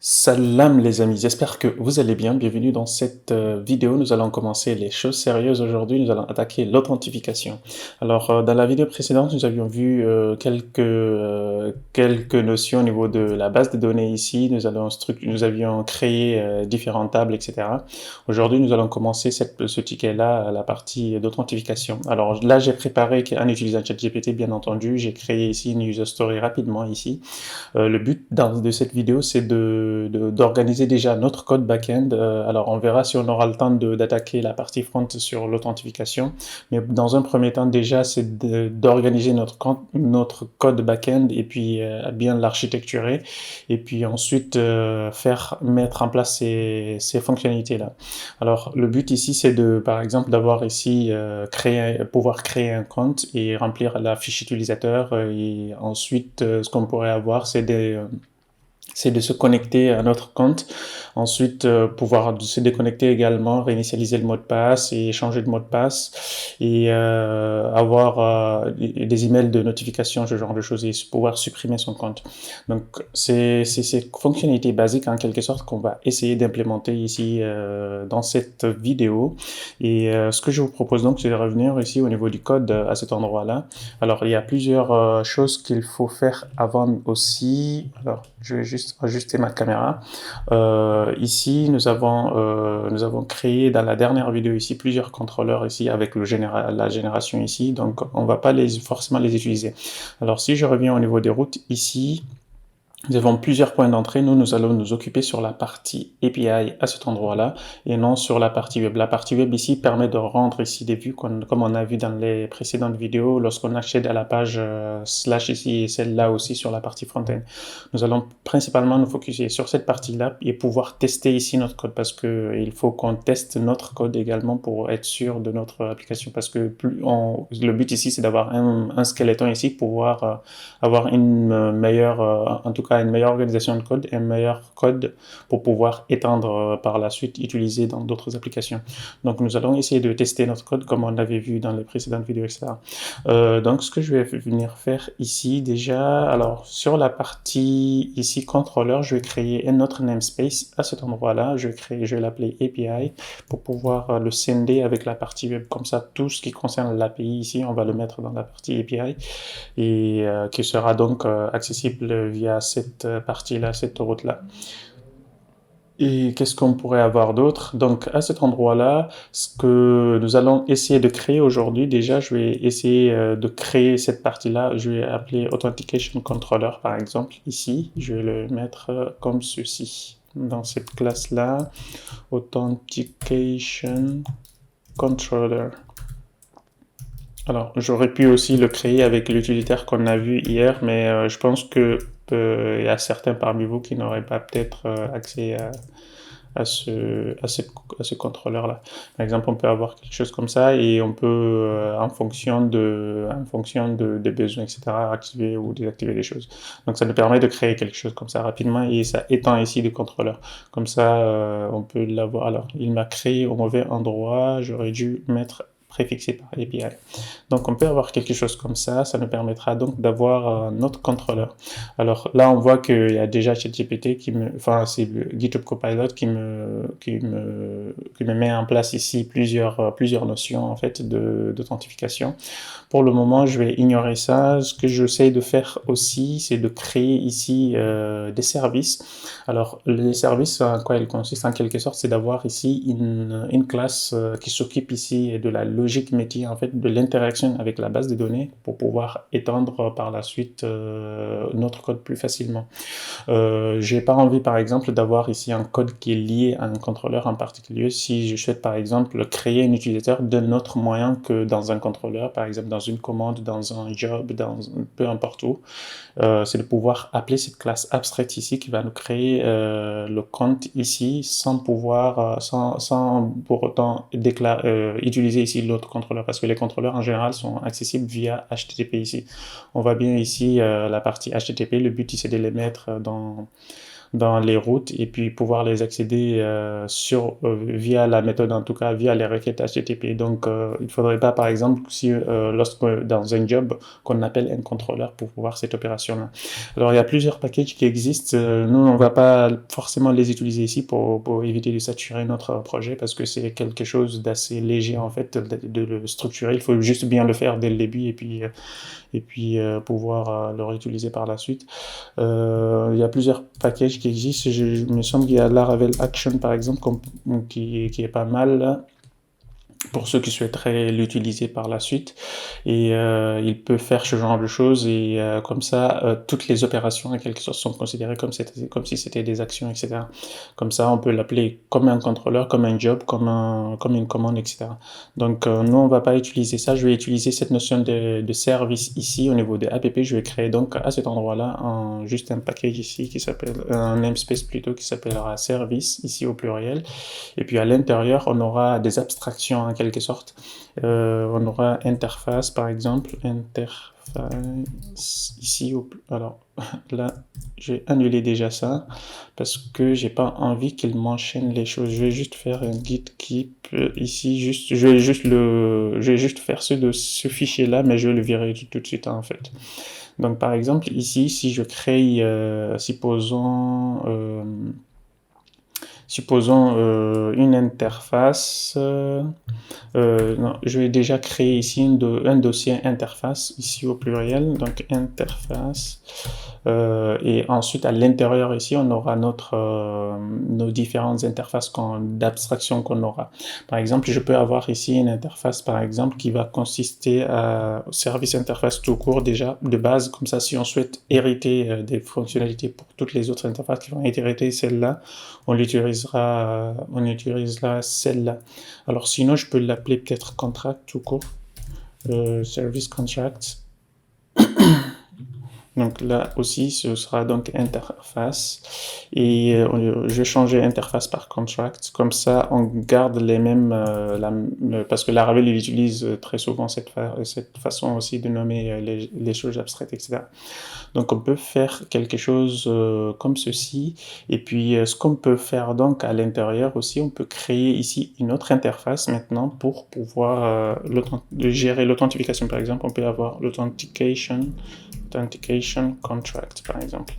Salam les amis, j'espère que vous allez bien. Bienvenue dans cette vidéo. Nous allons commencer les choses sérieuses aujourd'hui. Nous allons attaquer l'authentification. Alors, dans la vidéo précédente, nous avions vu quelques notions au niveau de la base de données ici. Nous avions créé différentes tables, etc. Aujourd'hui, nous allons commencer ce ticket-là, la partie d'authentification. Alors là, j'ai préparé en utilisant ChatGPT, bien entendu. J'ai créé ici une user story rapidement ici. Le but de cette vidéo, c'est d'organiser déjà notre code back-end. Alors, on verra si on aura le temps d'attaquer la partie front sur l'authentification. Mais dans un premier temps, déjà, c'est d'organiser notre code back-end et puis bien l'architecturer. Et puis ensuite, mettre en place ces fonctionnalités-là. Alors, le but ici, c'est par exemple, d'avoir ici, pouvoir créer un compte et remplir la fiche utilisateur. Et ensuite, ce qu'on pourrait avoir, c'est de se connecter à notre compte. Ensuite, pouvoir se déconnecter également, réinitialiser le mot de passe et changer de mot de passe et avoir des emails de notification, ce genre de choses et pouvoir supprimer son compte. Donc, c'est ces fonctionnalités basiques en quelque sorte qu'on va essayer d'implémenter ici dans cette vidéo. Et ce que je vous propose donc, c'est de revenir ici au niveau du code à cet endroit-là. Alors, il y a plusieurs choses qu'il faut faire avant aussi. Alors, je vais juste ajuster ma caméra. Ici, nous avons créé dans la dernière vidéo ici plusieurs contrôleurs ici avec la génération ici. Donc, on va pas forcément les utiliser. Alors, si je reviens au niveau des routes ici, nous avons plusieurs points d'entrée. Nous allons nous occuper sur la partie API à cet endroit-là et non sur la partie web. La partie web ici permet de rendre ici des vues comme on a vu dans les précédentes vidéos lorsqu'on accède à la page slash ici et celle-là aussi sur la partie front-end. Nous allons principalement nous focuser sur cette partie-là et pouvoir tester ici notre code parce que il faut qu'on teste notre code également pour être sûr de notre application parce que le but ici c'est d'avoir un skeleton ici pour pouvoir avoir une meilleure, en tout cas une meilleure organisation de code et un meilleur code pour pouvoir étendre par la suite, utiliser dans d'autres applications. Donc nous allons essayer de tester notre code comme on l'avait vu dans les précédentes vidéos, etc. Donc ce que je vais venir faire ici déjà, alors sur la partie ici contrôleur, je vais créer un autre namespace à cet endroit-là. Je vais l'appeler API pour pouvoir le sender avec la partie web. Comme ça, tout ce qui concerne l'API ici, on va le mettre dans la partie API et qui sera donc accessible via cette partie-là, cette route-là. Et qu'est-ce qu'on pourrait avoir d'autre? Donc à cet endroit-là, ce que nous allons essayer de créer aujourd'hui, déjà je vais essayer de créer cette partie-là, je vais appeler Authentication Controller par exemple, ici, je vais le mettre comme ceci, dans cette classe-là, Authentication Controller. Alors, j'aurais pu aussi le créer avec l'utilitaire qu'on a vu hier, mais je pense que il y a certains parmi vous qui n'auraient pas peut-être accès à ce contrôleur-là. Par exemple, on peut avoir quelque chose comme ça et on peut, des besoins, etc., activer ou désactiver les choses. Donc, ça nous permet de créer quelque chose comme ça rapidement et ça étend ici le contrôleur. Comme ça, on peut l'avoir. Alors, il m'a créé au mauvais endroit. J'aurais dû mettre préfixé par API. Donc on peut avoir quelque chose comme ça nous permettra donc d'avoir notre contrôleur. Alors là on voit qu'il y a déjà ChatGPT c'est GitHub Copilot qui me met en place ici plusieurs notions en fait d'authentification. Pour le moment je vais ignorer ça. Ce que j'essaie de faire aussi c'est de créer ici des services. Alors les services en quoi ils consistent en quelque sorte c'est d'avoir ici une classe qui s'occupe ici de la logique métier en fait de l'interaction avec la base de données pour pouvoir étendre par la suite notre code plus facilement. J'ai pas envie par exemple d'avoir ici un code qui est lié à un contrôleur en particulier si je souhaite par exemple créer un utilisateur d'un autre moyen que dans un contrôleur, par exemple dans une commande, dans un job, peu importe où. C'est de pouvoir appeler cette classe abstraite ici qui va nous créer le compte ici sans pour autant utiliser ici l'autre contrôleur parce que les contrôleurs en général sont accessibles via HTTP ici. On voit bien ici la partie HTTP, le but ici c'est de les mettre dans les routes et puis pouvoir les accéder via la méthode, en tout cas via les requêtes HTTP. Donc, il ne faudrait pas, par exemple, si lorsque dans un job, qu'on appelle un contrôleur pour pouvoir cette opération-là. Alors, il y a plusieurs packages qui existent. Nous, on ne va pas forcément les utiliser ici pour éviter de saturer notre projet parce que c'est quelque chose d'assez léger en fait de le structurer. Il faut juste bien le faire dès le début et puis pouvoir le réutiliser par la suite. Il y a plusieurs packages qui existent. Il me semble qu'il y a Laravel Action par exemple qui est pas mal pour ceux qui souhaiteraient l'utiliser par la suite. Et il peut faire ce genre de choses et comme ça, toutes les opérations en quelque sorte sont considérées comme si c'était des actions, etc. Comme ça, on peut l'appeler comme un contrôleur, comme un job, comme une commande, etc. Donc nous, on va pas utiliser ça. Je vais utiliser cette notion de service ici au niveau de app. Je vais créer donc à cet endroit-là juste un package ici qui s'appelle, un namespace plutôt qui s'appellera service ici au pluriel. Et puis à l'intérieur, on aura des abstractions en quelque sorte. On aura interface par exemple, interface ici. Alors là, j'ai annulé déjà ça parce que j'ai pas envie qu'il m'enchaîne les choses. Je vais juste faire un git keep ici. Je vais juste faire ce fichier là, mais je vais le virer tout de suite en fait. Donc par exemple ici, si je crée, supposons une interface. Non, je vais déjà créer ici un dossier interface, ici au pluriel, donc interface. Et ensuite, à l'intérieur ici, on aura nos différentes interfaces d'abstraction qu'on aura. Par exemple, je peux avoir ici une interface, par exemple, qui va consister à service interface tout court déjà, de base. Comme ça, si on souhaite hériter des fonctionnalités pour toutes les autres interfaces qui vont hériter celle-là, on utilisera celle-là. Alors sinon, je peux l'appeler peut-être contract tout court, service contract. Donc là aussi, ce sera donc interface. Et je vais changer interface par contract. Comme ça, on garde les mêmes... parce que Laravel, il utilise très souvent cette façon aussi de nommer les choses abstraites, etc. Donc on peut faire quelque chose comme ceci. Et puis ce qu'on peut faire donc à l'intérieur aussi, on peut créer ici une autre interface maintenant pour pouvoir gérer l'authentification. Par exemple, on peut avoir l'authentication contract, par exemple.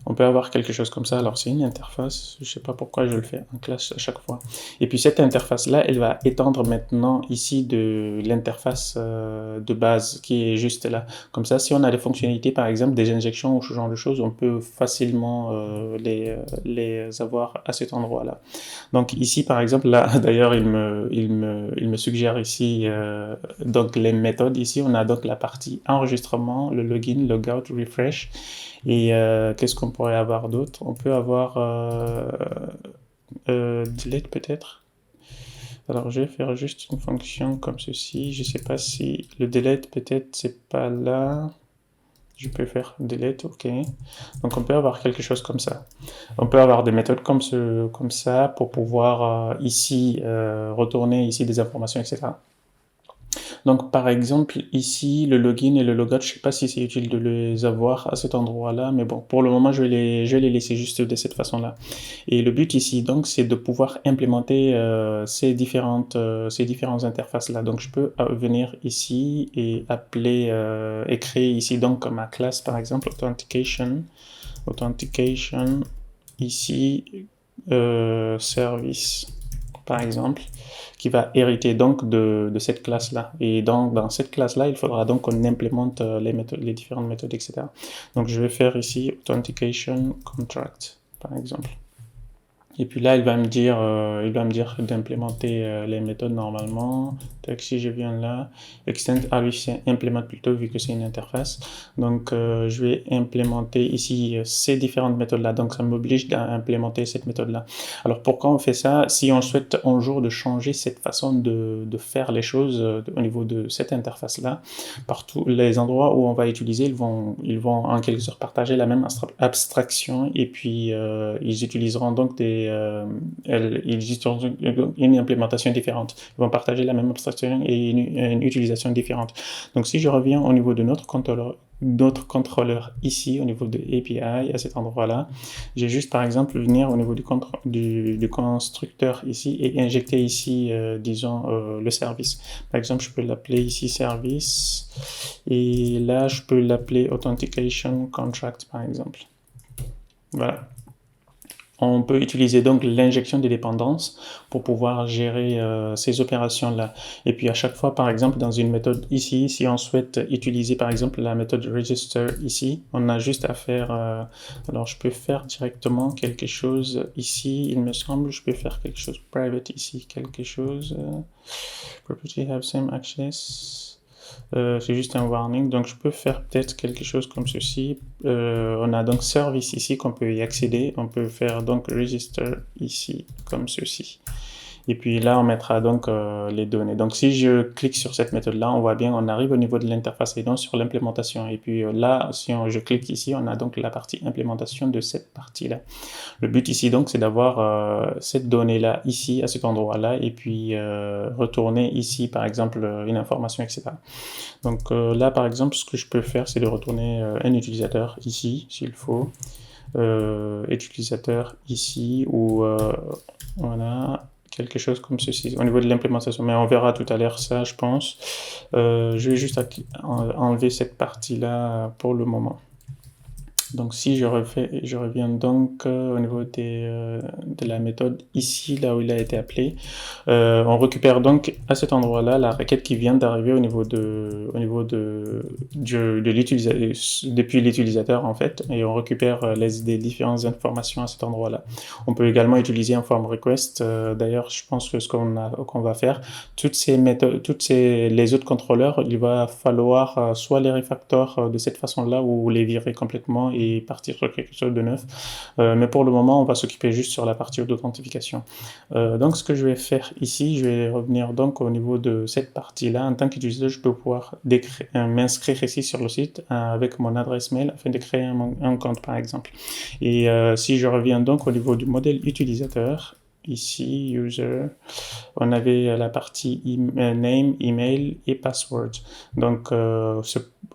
On peut avoir quelque chose comme ça. Alors, c'est une interface. Je ne sais pas pourquoi je le fais en classe à chaque fois. Et puis, cette interface-là, elle va étendre maintenant ici de l'interface de base qui est juste là. Comme ça, si on a des fonctionnalités, par exemple, des injections ou ce genre de choses, on peut facilement les avoir à cet endroit-là. Donc, ici, par exemple, là, d'ailleurs, il me suggère ici donc les méthodes. Ici, on a donc la partie enregistrement, le login, logout, refresh. Et qu'est-ce qu'on pourrait avoir d'autre? On peut avoir delete peut-être. Alors je vais faire juste une fonction comme ceci. Je sais pas si le delete peut-être c'est pas là. Je peux faire delete, ok. Donc on peut avoir quelque chose comme ça. On peut avoir des méthodes comme ça pour pouvoir ici retourner ici des informations, etc. Donc, par exemple, ici, le login et le logout, je ne sais pas si c'est utile de les avoir à cet endroit-là, mais bon, pour le moment, je vais les laisser juste de cette façon-là. Et le but ici, donc, c'est de pouvoir implémenter ces différentes interfaces-là. Donc, je peux venir ici et appeler et créer ici, donc, ma classe, par exemple, authentication, ici, service, par exemple, qui va hériter donc de cette classe-là. Et donc, dans cette classe-là, il faudra donc qu'on implémente les différentes méthodes, etc. Donc, je vais faire ici Authentication Contract, par exemple. Et puis là, il va me dire d'implémenter les méthodes normalement. Donc, si je viens là, extend, lui, c'est implémente plutôt vu que c'est une interface. Donc, je vais implémenter ici ces différentes méthodes-là. Donc, ça m'oblige à implémenter cette méthode-là. Alors, pourquoi on fait ça? Si on souhaite un jour de changer cette façon de faire les choses au niveau de cette interface-là, partout les endroits où on va utiliser, ils vont en quelque sorte partager la même abstraction et puis ils utiliseront donc ils utilisent une implémentation différente. Ils vont partager la même abstraction et une utilisation différente. Donc si je reviens au niveau de notre d'autres contrôleurs ici au niveau de API à cet endroit-là. J'ai juste par exemple venir au niveau du constructeur ici et injecter ici, disons, le service. Par exemple, je peux l'appeler ici service et là, je peux l'appeler authentication contract par exemple. Voilà. On peut utiliser donc l'injection des dépendances pour pouvoir gérer ces opérations-là. Et puis à chaque fois, par exemple, dans une méthode ici, si on souhaite utiliser par exemple la méthode register ici, on a juste à faire... alors je peux faire directement quelque chose ici, il me semble, je peux faire quelque chose private ici, quelque chose... property have same access... c'est juste un warning, donc je peux faire peut-être quelque chose comme ceci. On a donc service ici qu'on peut y accéder, on peut faire donc register ici comme ceci. Et puis là, on mettra donc les données. Donc si je clique sur cette méthode-là, on voit bien, on arrive au niveau de l'interface et donc sur l'implémentation. Et puis là, si je clique ici, on a donc la partie implémentation de cette partie-là. Le but ici donc, c'est d'avoir cette donnée-là ici, à cet endroit-là, et puis retourner ici, par exemple, une information, etc. Donc là, par exemple, ce que je peux faire, c'est de retourner un utilisateur ici, s'il faut. Utilisateur ici, ou voilà, quelque chose comme ceci, au niveau de l'implémentation. Mais on verra tout à l'heure ça, je pense. Je vais juste enlever cette partie-là pour le moment. Donc si je reviens donc au niveau de la méthode ici, là où il a été appelé, on récupère donc à cet endroit-là la requête qui vient d'arriver au niveau de l'utilisateur, depuis l'utilisateur en fait, et on récupère des différentes informations à cet endroit-là. On peut également utiliser un form request. D'ailleurs, je pense que ce qu'on va faire, toutes ces méthodes, les autres contrôleurs, il va falloir soit les refactor de cette façon-là ou les virer complètement et partir sur quelque chose de neuf. Mais pour le moment, on va s'occuper juste sur la partie d'authentification. Donc, ce que je vais faire ici, je vais revenir donc au niveau de cette partie-là. En tant qu'utilisateur, je peux pouvoir m'inscrire ici sur le site avec mon adresse mail afin de créer un compte, par exemple. Et si je reviens donc au niveau du modèle utilisateur, ici, user, on avait la partie name, email et password. Donc,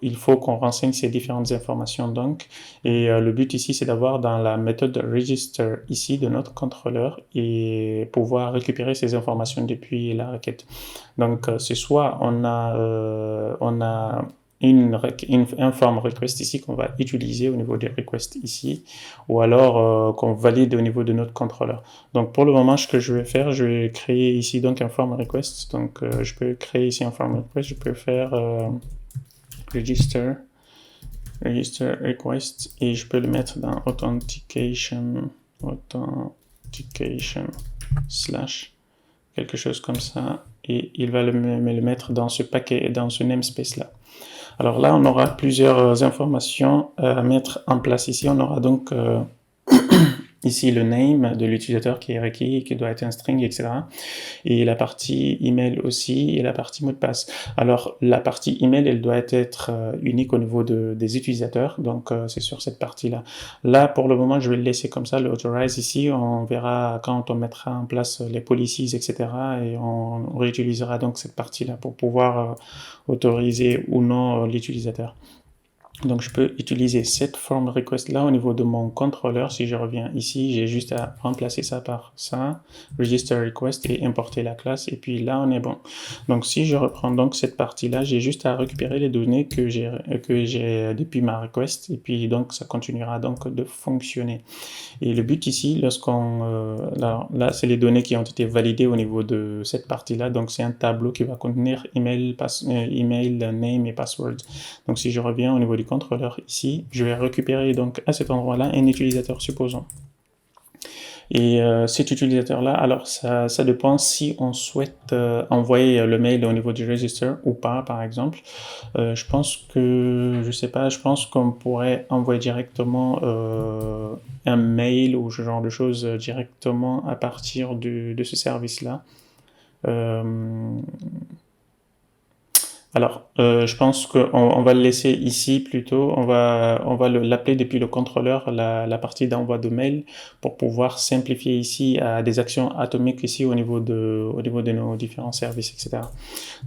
il faut qu'on renseigne ces différentes informations donc. Et le but ici, c'est d'avoir dans la méthode register ici de notre contrôleur et pouvoir récupérer ces informations depuis la requête. Donc, c'est soit on a un form request ici qu'on va utiliser au niveau des requests ici, ou alors qu'on valide au niveau de notre contrôleur. Donc pour le moment, ce que je vais faire, je vais créer ici donc un form request. Donc je peux créer ici un form request, je peux faire register request et je peux le mettre dans authentication slash quelque chose comme ça, et il va me le mettre dans ce paquet, dans ce namespace là. Alors là, on aura plusieurs informations à mettre en place ici. On aura donc ici le name de l'utilisateur qui est requis, qui doit être un string, etc. Et la partie email aussi, et la partie mot de passe. Alors la partie email, elle doit être unique au niveau des utilisateurs, donc c'est sur cette partie-là. Là, pour le moment, je vais le laisser comme ça, le authorize ici. On verra quand on mettra en place les policies, etc. Et on réutilisera donc cette partie-là pour pouvoir autoriser ou non l'utilisateur. Donc je peux utiliser cette form request là au niveau de mon contrôleur. Si je reviens ici, j'ai juste à remplacer ça par ça, register request, et importer la classe, et puis là on est bon. Donc si je reprends donc cette partie là, j'ai juste à récupérer les données que j'ai depuis ma request, et puis donc ça continuera donc de fonctionner. Et le but ici, lorsqu'on là c'est les données qui ont été validées au niveau de cette partie là, donc c'est un tableau qui va contenir email, name et password. Donc si je reviens au niveau du contrôleur ici, je vais récupérer donc à cet endroit-là un utilisateur, supposons. Et cet utilisateur-là, alors ça dépend si on souhaite envoyer le mail au niveau du register ou pas, par exemple. Je pense que, je sais pas, je pense qu'on pourrait envoyer directement un mail ou ce genre de choses directement à partir de ce service-là. Alors, je pense qu'on va le laisser ici plutôt. On va l'appeler depuis le contrôleur la partie d'envoi de mail pour pouvoir simplifier ici à des actions atomiques ici au niveau de nos différents services, etc.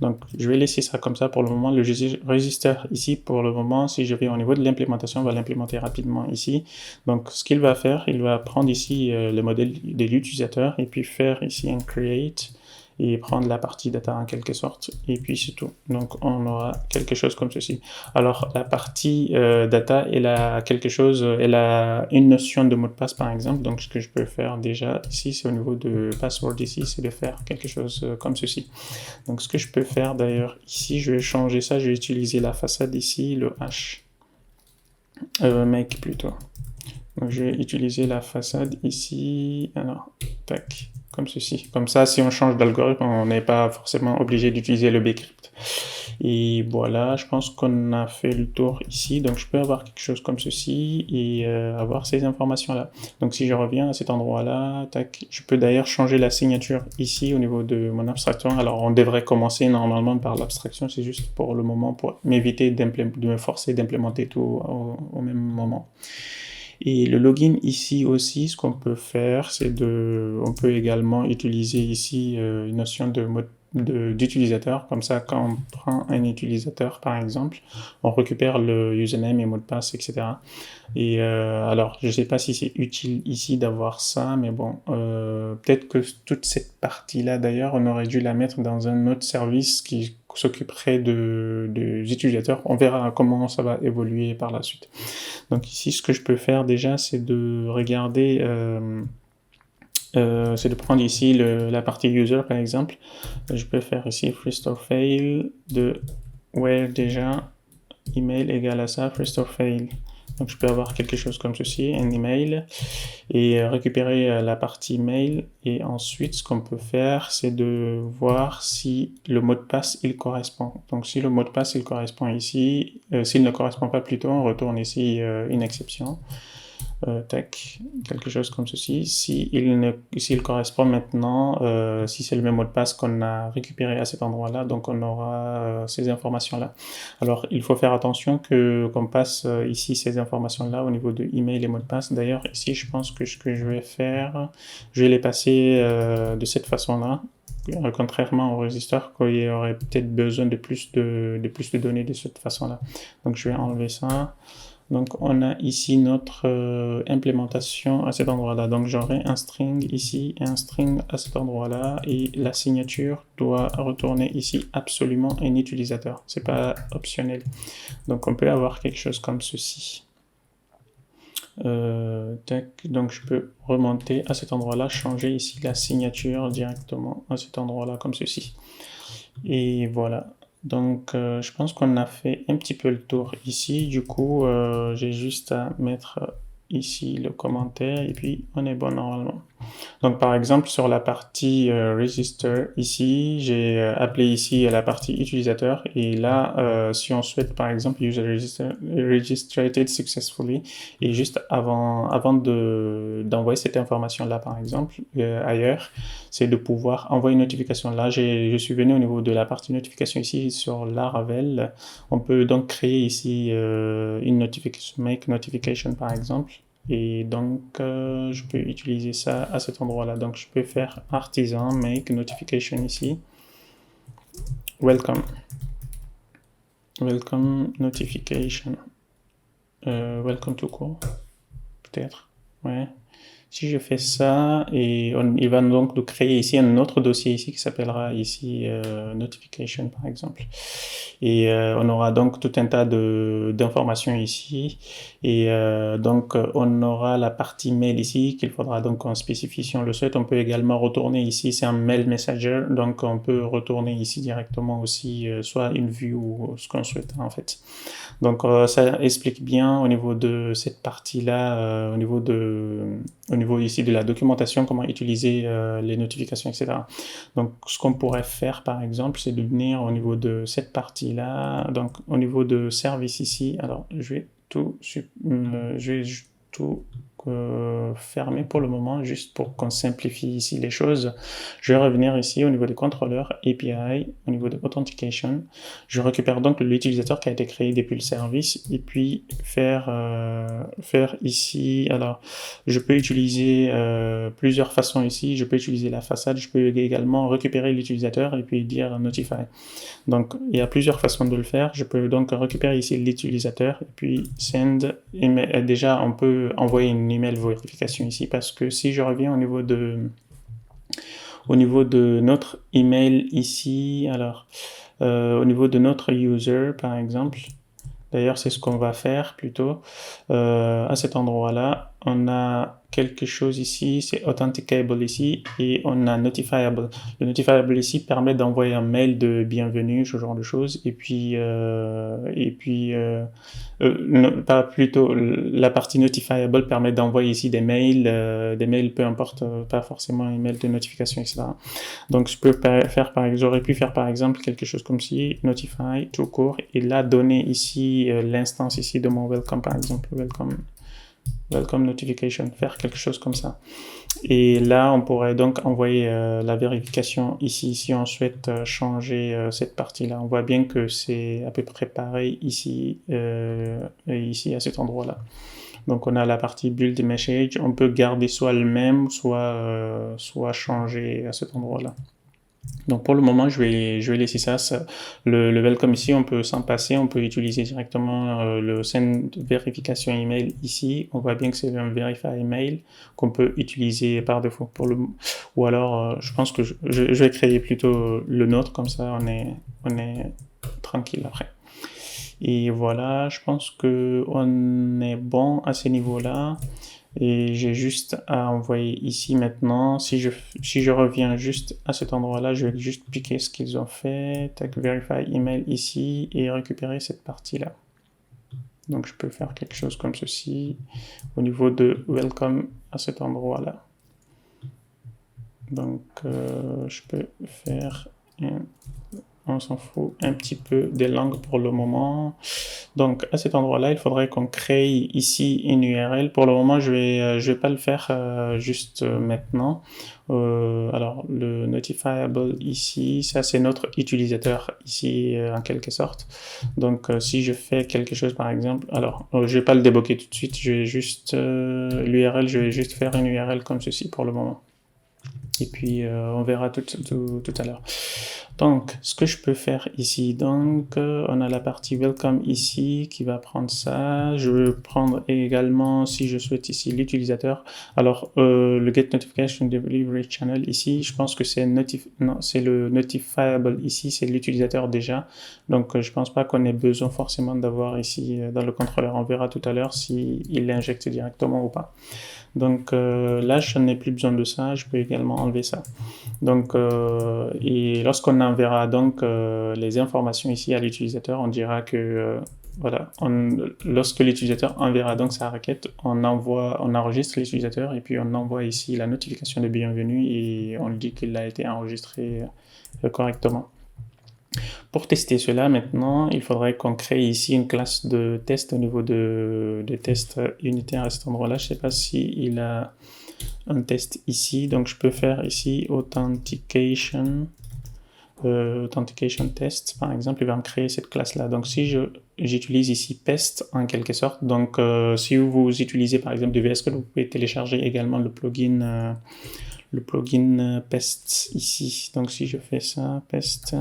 Donc, je vais laisser ça comme ça pour le moment. Le register ici, pour le moment, si je vais au niveau de l'implémentation, on va l'implémenter rapidement ici. Donc, ce qu'il va faire, il va prendre ici le modèle de l'utilisateur et puis faire ici un create et prendre la partie data en quelque sorte, et puis c'est tout. Donc on aura quelque chose comme ceci. Alors la partie data, elle a quelque chose, elle a une notion de mot de passe par exemple, donc ce que je peux faire déjà ici, c'est au niveau de password ici, c'est de faire quelque chose comme ceci. Donc ce que je peux faire d'ailleurs ici, je vais changer ça, je vais utiliser la façade ici, le h, make plutôt. Donc je vais utiliser la façade ici, alors, tac, comme ceci. Comme ça, si on change d'algorithme, on n'est pas forcément obligé d'utiliser le bcrypt. Et voilà, je pense qu'on a fait le tour ici. Donc je peux avoir quelque chose comme ceci et avoir ces informations-là. Donc si je reviens à cet endroit-là, tac, je peux d'ailleurs changer la signature ici au niveau de mon abstraction. Alors on devrait commencer normalement par l'abstraction, c'est juste pour le moment pour m'éviter de me forcer d'implémenter tout au même moment. Et le login ici aussi, ce qu'on peut faire, on peut également utiliser ici une notion d'utilisateur. Comme ça, quand on prend un utilisateur, par exemple, on récupère le username et mot de passe, etc. Et alors, je ne sais pas si c'est utile ici d'avoir ça, mais bon, peut-être que toute cette partie-là, d'ailleurs, on aurait dû la mettre dans un autre service qui s'occuperait des utilisateurs. On verra comment ça va évoluer par la suite. Donc ici, ce que je peux faire déjà, c'est de regarder, c'est de prendre ici la partie user par exemple. Je peux faire ici restore fail de where déjà email égale à ça, restore fail. Donc je peux avoir quelque chose comme ceci, un email, et récupérer la partie mail. Et ensuite, ce qu'on peut faire, c'est de voir si le mot de passe, il correspond. Donc si le mot de passe, il correspond ici, s'il ne correspond pas plutôt, on retourne ici une exception. Tac, quelque chose comme ceci. S'il correspond maintenant, si c'est le même mot de passe qu'on a récupéré à cet endroit-là, donc on aura ces informations-là. Alors, il faut faire attention qu'on passe ici ces informations-là au niveau de email et mot de passe. D'ailleurs, ici, je pense que ce que je vais faire, je vais les passer de cette façon-là. Contrairement au register, qu'il y aurait peut-être besoin de plus de données de cette façon-là. Donc, je vais enlever ça. Donc on a ici notre implémentation à cet endroit-là. Donc j'aurai un string ici et un string à cet endroit-là, et la signature doit retourner ici absolument un utilisateur. C'est pas optionnel. Donc on peut avoir quelque chose comme ceci. Donc je peux remonter à cet endroit-là, changer ici la signature directement à cet endroit-là comme ceci. Et voilà. Donc je pense qu'on a fait un petit peu le tour ici. Du coup, j'ai juste à mettre ici le commentaire et puis on est bon normalement. Donc par exemple sur la partie register ici, j'ai appelé ici la partie utilisateur, et là si on souhaite par exemple user registered successfully, et juste avant d'envoyer cette information là par exemple ailleurs, c'est de pouvoir envoyer une notification. Là je suis venu au niveau de la partie notification ici sur Laravel. On peut donc créer ici une notification, make notification par exemple. Et donc, je peux utiliser ça à cet endroit-là. Donc, je peux faire artisan, make notification ici. Welcome. Welcome notification. Welcome to court. Peut-être. Ouais. Si je fais ça, et il va donc nous créer ici un autre dossier ici qui s'appellera ici notification par exemple. Et on aura donc tout un tas d'informations ici. Et donc on aura la partie mail ici qu'il faudra donc qu'on spécifie si on le souhaite. On peut également retourner ici, c'est un mail messenger, donc on peut retourner ici directement aussi soit une vue ou ce qu'on souhaite en fait. Donc ça explique bien au niveau de cette partie-là, au niveau ici de la documentation, comment utiliser les notifications, etc. Donc ce qu'on pourrait faire par exemple, c'est de venir au niveau de cette partie-là, donc au niveau de service ici. Alors je vais tout fermer pour le moment, juste pour qu'on simplifie ici les choses. Je vais revenir ici au niveau des contrôleurs API, au niveau de Authentication. Je récupère donc l'utilisateur qui a été créé depuis le service et puis faire ici. Alors, je peux utiliser plusieurs façons ici. Je peux utiliser la façade. Je peux également récupérer l'utilisateur et puis dire Notify. Donc, il y a plusieurs façons de le faire. Je peux donc récupérer ici l'utilisateur et puis send. Déjà, on peut envoyer une email vérification ici parce que si je reviens au niveau de notre email ici, alors au niveau de notre user par exemple, d'ailleurs c'est ce qu'on va faire plutôt à cet endroit-là, on a quelque chose ici, c'est authenticable ici et on a notifiable. Le notifiable ici permet d'envoyer un mail de bienvenue, ce genre de choses, et puis pas plutôt la partie notifiable permet d'envoyer ici des mails peu importe, pas forcément un email de notification, etc. Donc je peux faire j'aurais pu faire par exemple quelque chose comme ci, notify tout court, et là donner ici l'instance ici de mon welcome par exemple, welcome notification, faire quelque chose comme ça. Et là, on pourrait donc envoyer la vérification ici, si on souhaite changer cette partie-là. On voit bien que c'est à peu près pareil ici et ici à cet endroit-là. Donc on a la partie build message, on peut garder soit le même, soit changer à cet endroit-là. Donc pour le moment, je vais laisser ça. Le welcome ici, on peut s'en passer, on peut utiliser directement le send vérification email ici. On voit bien que c'est un verify email qu'on peut utiliser par défaut. Ou alors, je pense que je vais créer plutôt le nôtre, comme ça on est tranquille après. Et voilà, je pense qu'on est bon à ce niveau-là. Et j'ai juste à envoyer ici maintenant. Si je reviens juste à cet endroit-là, je vais juste piquer ce qu'ils ont fait. Tac, verify email ici et récupérer cette partie-là. Donc je peux faire quelque chose comme ceci au niveau de welcome à cet endroit-là. Donc je peux faire on s'en fout un petit peu des langues pour le moment. Donc à cet endroit-là, il faudrait qu'on crée ici une URL. Pour le moment, je vais pas le faire juste maintenant. Alors le notifiable ici, ça c'est notre utilisateur ici en quelque sorte. Donc si je fais quelque chose par exemple, alors je vais pas le débloquer tout de suite, je vais juste l'URL, je vais juste faire une URL comme ceci pour le moment. Et puis on verra tout à l'heure. Donc, ce que je peux faire ici, donc, on a la partie welcome ici qui va prendre ça. Je veux prendre également, si je souhaite ici, l'utilisateur. Alors, le get notification delivery channel ici, je pense que c'est le notifiable ici, c'est l'utilisateur déjà. Donc, je pense pas qu'on ait besoin forcément d'avoir ici dans le contrôleur. On verra tout à l'heure s'il l'injecte directement ou pas. Donc là, je n'ai plus besoin de ça, je peux également enlever ça. Donc, et lorsqu'on enverra donc les informations ici à l'utilisateur, on dira que voilà, lorsque l'utilisateur enverra donc sa requête, on enregistre l'utilisateur et puis on envoie ici la notification de bienvenue et on lui dit qu'il a été enregistré correctement. Pour tester cela maintenant, il faudrait qu'on crée ici une classe de test au niveau de test unitaire à cet endroit-là. Je ne sais pas s'il a un test ici, donc je peux faire ici authentication test par exemple, il va me créer cette classe-là. Donc si j'utilise ici pest en quelque sorte, donc si vous utilisez par exemple du VS Code, vous pouvez télécharger également le plugin pest ici. Donc si je fais ça, pest,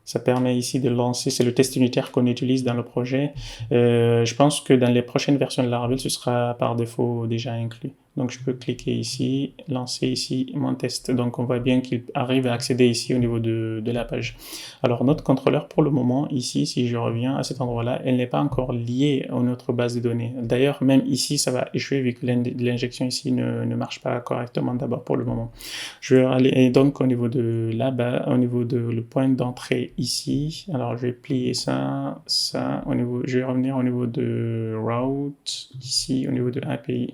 ça permet ici de lancer, c'est le test unitaire qu'on utilise dans le projet. Je pense que dans les prochaines versions de Laravel, ce sera par défaut déjà inclus. Donc je peux cliquer ici, lancer ici mon test. Donc on voit bien qu'il arrive à accéder ici au niveau de la page. Alors notre contrôleur pour le moment, ici, si je reviens à cet endroit-là, elle n'est pas encore liée à notre base de données. D'ailleurs, même ici, ça va échouer vu que l'injection ici ne marche pas correctement d'abord pour le moment. Je vais aller donc au niveau de là-bas, au niveau de le point d'entrée ici. Alors je vais plier ça, je vais revenir au niveau de route, ici, au niveau de API.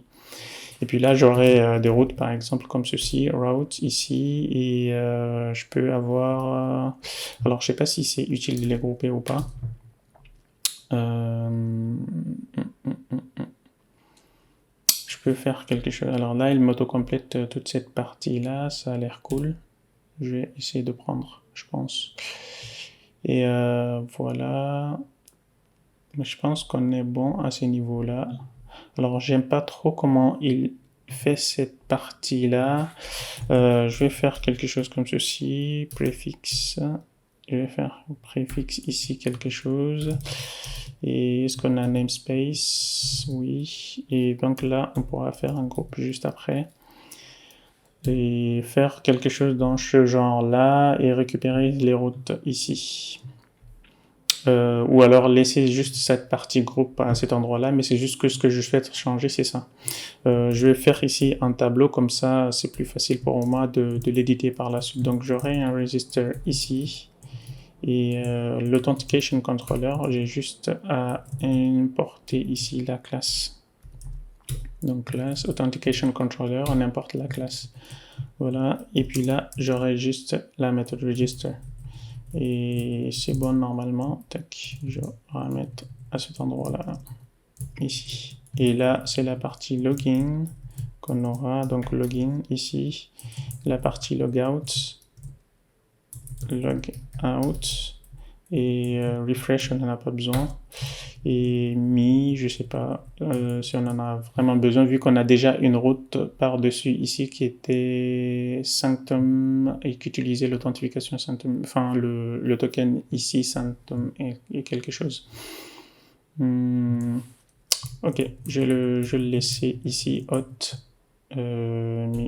Et puis là, j'aurai des routes, par exemple, comme ceci, route ici, et je peux avoir... alors, je sais pas si c'est utile de les grouper ou pas. Je peux faire quelque chose. Alors là, il m'auto-complète toute cette partie-là, ça a l'air cool. Je vais essayer de prendre, je pense. Et voilà. Mais je pense qu'on est bon à ce niveau-là. Alors, j'aime pas trop comment il fait cette partie-là. Je vais faire quelque chose comme ceci. Préfixe. Je vais faire préfixe ici quelque chose. Et est-ce qu'on a namespace? Oui. Et donc là, on pourra faire un groupe juste après. Et faire quelque chose dans ce genre-là et récupérer les routes ici. Ou alors laisser juste cette partie groupe à cet endroit-là, mais c'est juste que ce que je souhaite changer, c'est ça. Je vais faire ici un tableau, comme ça c'est plus facile pour moi de l'éditer par la suite. Donc j'aurai un register ici, et l'authentication controller, j'ai juste à importer ici la classe. Donc classe authentication controller, on importe la classe. Voilà, et puis là j'aurai juste la méthode register. Et c'est bon normalement. Tac, je vais remettre à cet endroit-là, ici. Et là, c'est la partie login qu'on aura. Donc login ici, la partie logout, et refresh, on n'en a pas besoin. Et me, je sais pas si on en a vraiment besoin, vu qu'on a déjà une route par-dessus ici qui était Sanctum et qui utilisait l'authentification Sanctum, enfin le token ici Sanctum et quelque chose. Ok, je vais le laisser ici hot me.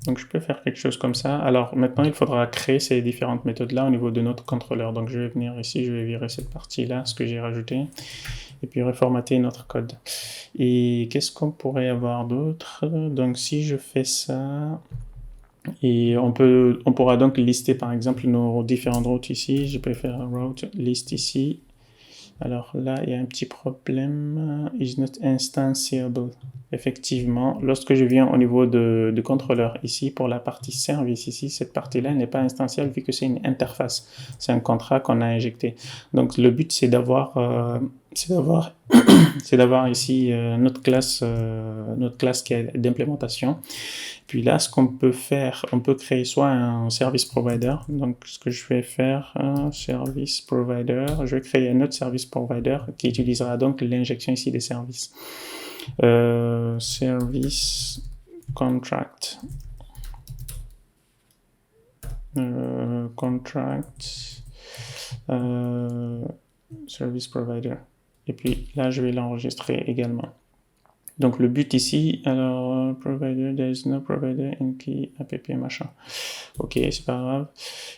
Donc je peux faire quelque chose comme ça. Alors maintenant, il faudra créer ces différentes méthodes-là au niveau de notre contrôleur. Donc je vais venir ici, je vais virer cette partie-là, ce que j'ai rajouté, et puis reformater notre code. Et qu'est-ce qu'on pourrait avoir d'autre? Donc si je fais ça, et on pourra donc lister par exemple nos différentes routes ici. Je peux faire route list ici. Alors là, il y a un petit problème. Is not instantiable. Effectivement, lorsque je viens au niveau de contrôleur ici, pour la partie service ici, cette partie-là n'est pas instantiable vu que c'est une interface. C'est un contrat qu'on a injecté. Donc le but, c'est d'avoir ici notre classe qui est d'implémentation. Puis là, ce qu'on peut faire, on peut créer soit un service provider. Donc, ce que je vais faire, un service provider, je vais créer un autre service provider qui utilisera donc l'injection ici des services. Service contract. Service provider. Et puis là, je vais l'enregistrer également. Donc le but ici, alors provider, there is no provider in key app machin. Ok, c'est pas grave.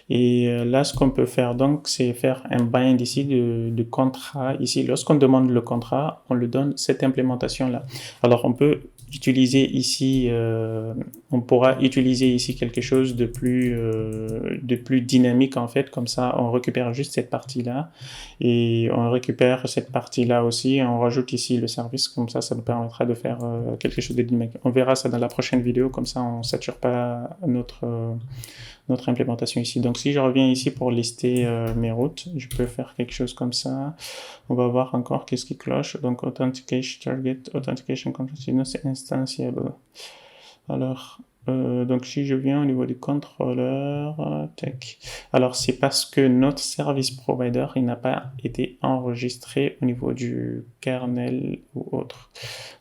Et là, ce qu'on peut faire donc, c'est faire un bind ici de contrat. Ici, lorsqu'on demande le contrat, on le donne cette implémentation-là. Alors on peut utiliser ici, on pourra utiliser ici quelque chose de plus dynamique en fait. Comme ça, on récupère juste cette partie-là et on récupère cette partie-là aussi. Et on rajoute ici le service. Comme ça nous permettra de faire quelque chose de dynamique. On verra ça dans la prochaine vidéo. Comme ça, on sature pas notre implémentation ici. Donc si je reviens ici pour lister mes routes, je peux faire quelque chose comme ça. On va voir encore qu'est-ce qui cloche. Donc authentication target, authentication control, c'est instantiable. Alors donc si je viens au niveau du contrôleur, tech. Alors c'est parce que notre service provider, il n'a pas été enregistré au niveau du kernel ou autre.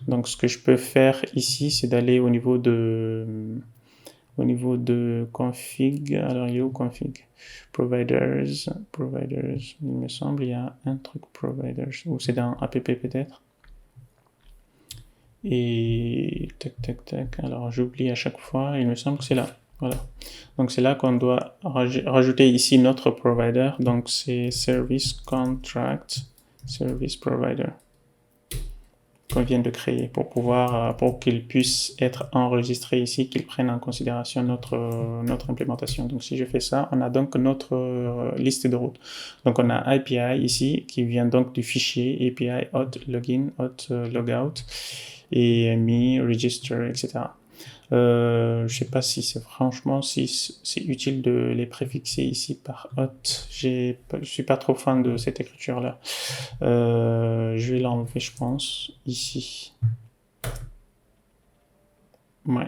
Donc ce que je peux faire ici, c'est d'aller au niveau de config. Alors il y a où config? Providers, il me semble, il y a un truc providers, ou c'est dans app peut-être. Et tac, alors j'oublie à chaque fois, il me semble que c'est là. Voilà. Donc c'est là qu'on doit rajouter ici notre provider. Donc c'est service contract, service provider qu'on vient de créer pour qu'il puisse être enregistré ici, qu'il prenne en considération notre implémentation. Donc si je fais ça, on a donc notre liste de routes. Donc on a API ici qui vient donc du fichier API hot login, hot logout et me register, etc. Je sais pas si c'est franchement si c'est utile de les préfixer ici par hot. Je suis pas trop fan de cette écriture là. Je vais l'enlever, je pense, ici. Ouais.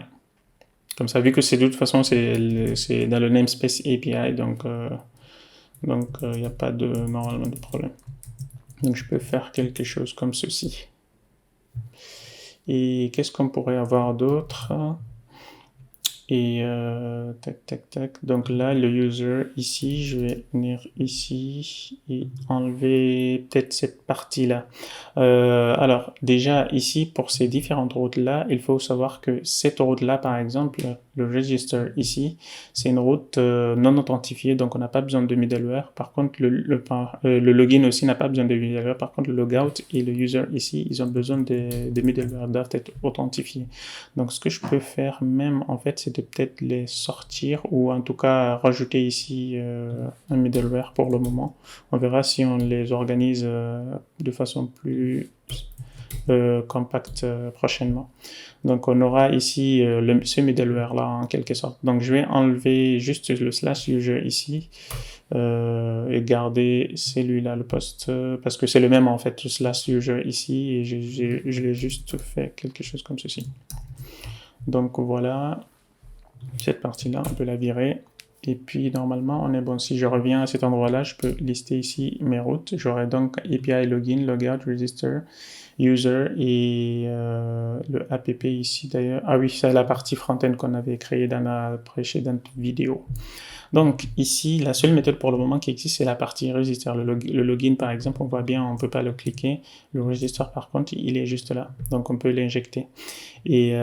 Comme ça, vu que c'est de toute façon c'est dans le namespace API, donc il n'y a pas de normalement de problème. Donc je peux faire quelque chose comme ceci. Et qu'est-ce qu'on pourrait avoir d'autre? Et tac, tac, tac. Donc là, le user ici, je vais venir ici et enlever peut-être cette partie-là. Alors, déjà ici, pour ces différentes routes-là, il faut savoir que cette route-là, par exemple, le register ici, c'est une route non authentifiée, donc on n'a pas besoin de middleware. Par contre, le login aussi n'a pas besoin de middleware. Par contre, le logout et le user ici, ils ont besoin de middleware, doivent être authentifiés. Donc, ce que je peux faire même, en fait, c'est de peut-être les sortir ou en tout cas rajouter ici un middleware pour le moment. On verra si on les organise de façon plus compacte prochainement. Donc on aura ici ce middleware là en quelque sorte. Donc je vais enlever juste le slash user ici et garder celui-là, le post, parce que c'est le même en fait, le slash user ici, et je l'ai juste fait quelque chose comme ceci. Donc voilà, cette partie-là, on peut la virer. Et puis normalement, on est bon. Si je reviens à cet endroit-là, je peux lister ici mes routes. J'aurai donc API login, logout, register, user et le app ici d'ailleurs. Ah oui, c'est la partie front-end qu'on avait créée dans la précédente vidéo. Donc ici, la seule méthode pour le moment qui existe, c'est la partie register. Le login, par exemple, on voit bien, on ne peut pas le cliquer. Le register, par contre, il est juste là. Donc on peut l'injecter. Et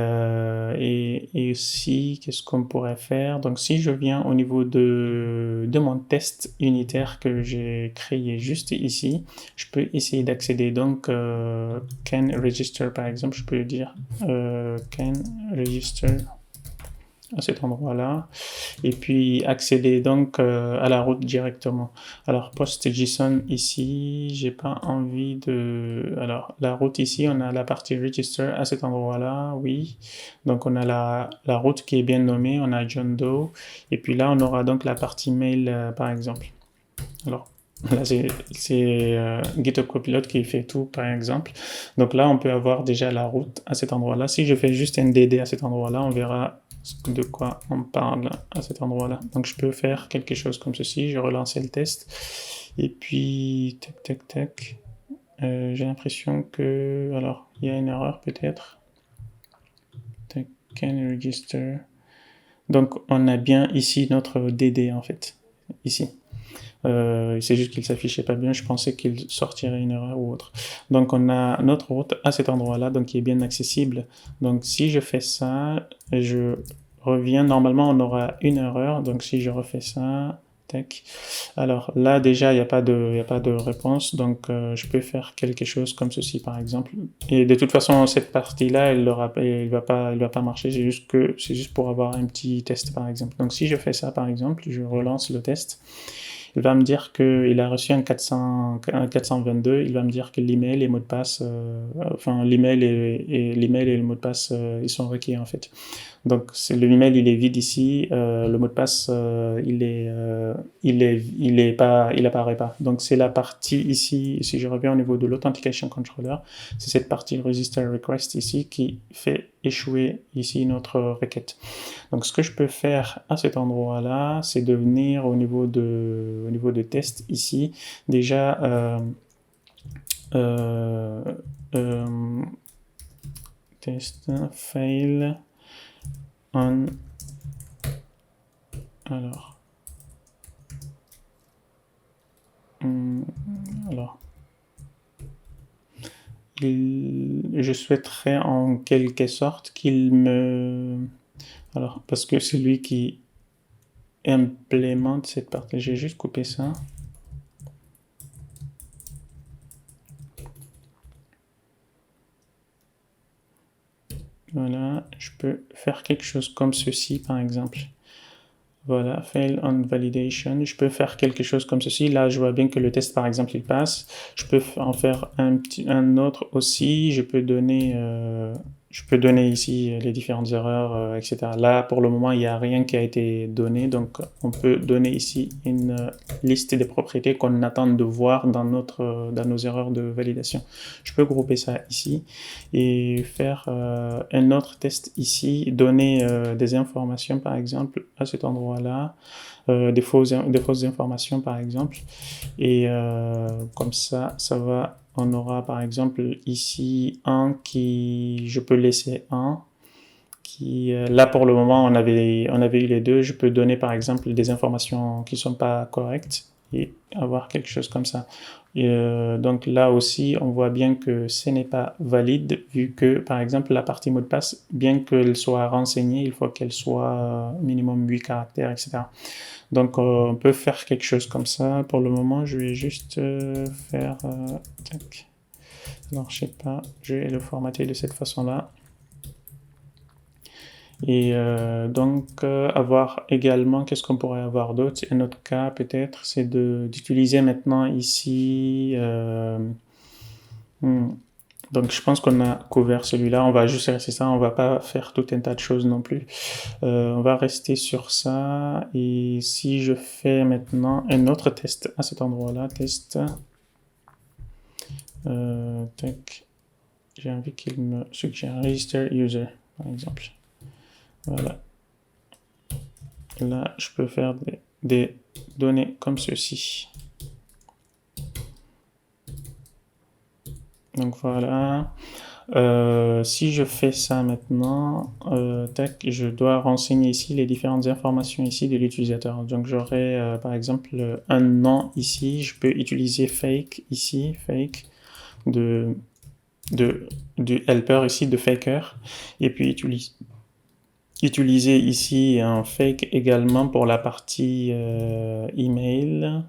aussi, qu'est-ce qu'on pourrait faire? Donc si je viens au niveau de mon test unitaire que j'ai créé juste ici, je peux essayer d'accéder. Donc can register, par exemple, je peux dire can register à cet endroit-là, et puis accéder donc à la route directement. Alors post JSON ici, j'ai pas envie de... Alors la route ici, on a la partie register à cet endroit-là, oui. Donc on a la route qui est bien nommée, on a John Doe, et puis là on aura donc la partie mail par exemple. Alors là, c'est GitHub Copilot qui fait tout, par exemple. Donc là, on peut avoir déjà la route à cet endroit-là. Si je fais juste un DD à cet endroit-là, on verra de quoi on parle à cet endroit-là. Donc je peux faire quelque chose comme ceci. Je relance le test. Et puis, tac, tac, tac. J'ai l'impression que... Alors, il y a une erreur peut-être. Can register. Donc, on a bien ici notre DD, en fait. Ici. C'est juste qu'il s'affichait pas bien, je pensais qu'il sortirait une erreur ou autre. Donc on a notre route à cet endroit-là, donc qui est bien accessible. Donc si je fais ça, je reviens, normalement on aura une erreur, donc si je refais ça, tac. Alors là déjà il n'y a pas de réponse, donc je peux faire quelque chose comme ceci par exemple. Et de toute façon cette partie-là, elle va pas marcher, c'est juste pour avoir un petit test par exemple. Donc si je fais ça par exemple, je relance le test. Il va me dire qu'il a reçu un 422, il va me dire que l'email et le mot de passe, l'email et le mot de passe, ils sont requis en fait. Donc l'email il est vide ici, le mot de passe il apparaît pas. Donc c'est la partie ici, si je reviens au niveau de l'authentication controller, c'est cette partie register request ici qui fait échouer ici notre requête. Donc ce que je peux faire à cet endroit là, c'est de venir au niveau de test ici, déjà test fail on, alors je souhaiterais en quelque sorte qu'il me... Alors, parce que c'est lui qui implémente cette partie. J'ai juste coupé ça. Voilà, je peux faire quelque chose comme ceci, par exemple. Voilà, fail on validation. Je peux faire quelque chose comme ceci. Là, je vois bien que le test, par exemple, il passe. Je peux en faire un autre aussi. Je peux donner... je peux donner ici les différentes erreurs, etc. Là, pour le moment, il n'y a rien qui a été donné, donc on peut donner ici une liste des propriétés qu'on attend de voir dans nos erreurs de validation. Je peux grouper ça ici et faire un autre test ici, donner des informations, par exemple, à cet endroit-là, des fausses informations, par exemple, et comme ça, on aura par exemple ici un qui, je peux laisser un, qui, là pour le moment on avait eu les deux, je peux donner par exemple des informations qui ne sont pas correctes et avoir quelque chose comme ça. Et donc là aussi on voit bien que ce n'est pas valide vu que par exemple la partie mot de passe, bien qu'elle soit renseignée, il faut qu'elle soit minimum 8 caractères, etc. Donc on peut faire quelque chose comme ça. Pour le moment, je vais juste faire... tac. Alors je sais pas, je vais le formater de cette façon-là. Et donc avoir également, qu'est-ce qu'on pourrait avoir d'autre? Un autre cas peut-être, c'est d'utiliser maintenant ici... donc je pense qu'on a couvert celui-là, on va juste rester ça, on va pas faire tout un tas de choses non plus. On va rester sur ça, et si je fais maintenant un autre test à cet endroit-là, test, tac, j'ai envie qu'il me suggère register user, par exemple. Voilà. Là, je peux faire des données comme ceci. Donc voilà. Si je fais ça maintenant, tac, je dois renseigner ici les différentes informations ici de l'utilisateur. Donc j'aurai par exemple un nom ici, je peux utiliser fake ici, fake du helper ici de faker, et puis utiliser ici un fake également pour la partie email.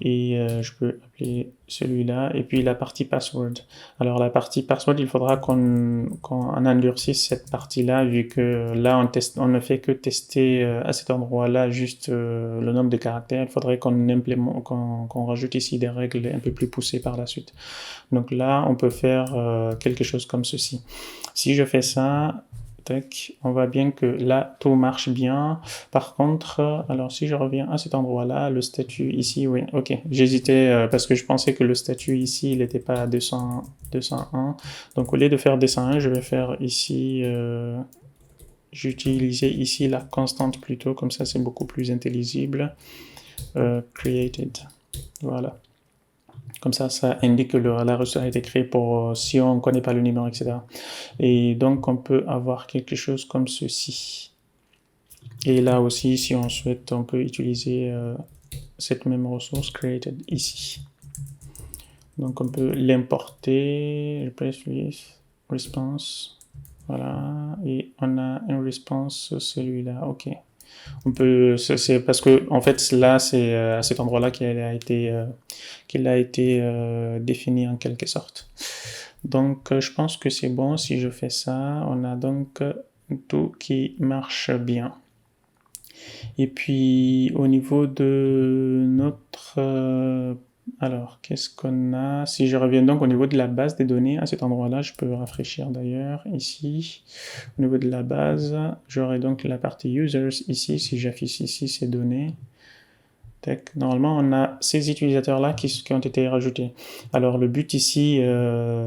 Et je peux appeler celui-là, et puis la partie password. Alors la partie password, il faudra qu'on endurcisse cette partie-là, vu que là on ne fait que tester à cet endroit-là juste le nombre de caractères. Il faudrait qu'on rajoute ici des règles un peu plus poussées par la suite. Donc là, on peut faire quelque chose comme ceci. Si je fais ça, tac, on voit bien que là, tout marche bien. Par contre, alors si je reviens à cet endroit-là, le statut ici, oui, ok. J'hésitais parce que je pensais que le statut ici, il n'était pas à 201. Donc au lieu de faire 201, je vais faire ici, j'utilisais ici la constante plutôt, comme ça c'est beaucoup plus intelligible. Created, voilà. Comme ça indique que la reçu a été créée pour si on ne connaît pas le numéro, etc. Et donc, on peut avoir quelque chose comme ceci. Et là aussi, si on souhaite, on peut utiliser cette même ressource created ici. Donc, on peut l'importer, replace with response. Voilà. Et on a un response, celui-là. OK. On peut, c'est parce que en fait là c'est à cet endroit-là qu'il a été défini en quelque sorte. Donc je pense que c'est bon. Si je fais ça, on a donc tout qui marche bien. Et puis au niveau de notre alors, qu'est-ce qu'on a? Si je reviens donc au niveau de la base des données, à cet endroit-là, je peux rafraîchir d'ailleurs, ici. Au niveau de la base, j'aurai donc la partie users ici, si j'affiche ici ces données. Normalement, on a ces utilisateurs-là qui ont été rajoutés. Alors, le but ici,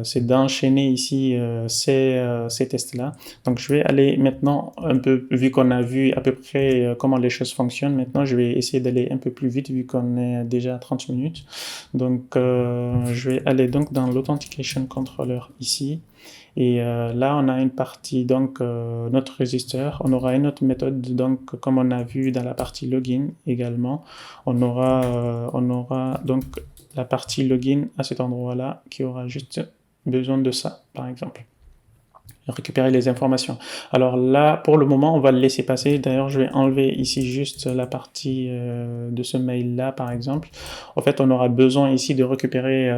c'est d'enchaîner ici ces tests-là. Donc, je vais aller maintenant un peu, vu qu'on a vu à peu près comment les choses fonctionnent, maintenant, je vais essayer d'aller un peu plus vite vu qu'on est déjà à 30 minutes. Donc, je vais aller donc dans l'Authentication Controller ici. Et là, on a une partie, donc notre résisteur. On aura une autre méthode, donc comme on a vu dans la partie login également. On aura donc la partie login à cet endroit-là qui aura juste besoin de ça, par exemple. Récupérer les informations. Alors là, pour le moment, on va le laisser passer. D'ailleurs, je vais enlever ici juste la partie de ce mail-là, par exemple. En fait, on aura besoin ici de récupérer,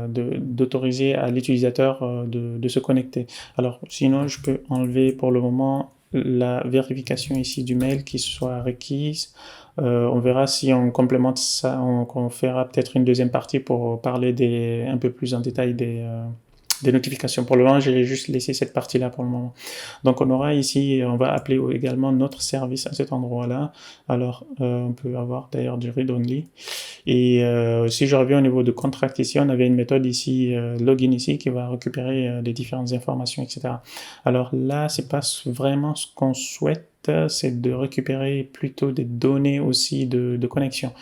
d'autoriser à l'utilisateur de se connecter. Alors, sinon, je peux enlever pour le moment la vérification ici du mail qui soit requise. On verra si on complémente ça, on fera peut-être une deuxième partie pour parler un peu plus en détail des notifications. Pour le moment, j'ai juste laissé cette partie-là pour le moment. Donc, on aura ici, on va appeler également notre service à cet endroit-là. Alors, on peut avoir d'ailleurs du read-only. Et si je reviens au niveau de contract ici, on avait une méthode ici, login ici, qui va récupérer les différentes informations, etc. Alors là, c'est pas vraiment ce qu'on souhaite, c'est de récupérer plutôt des données aussi de connexion.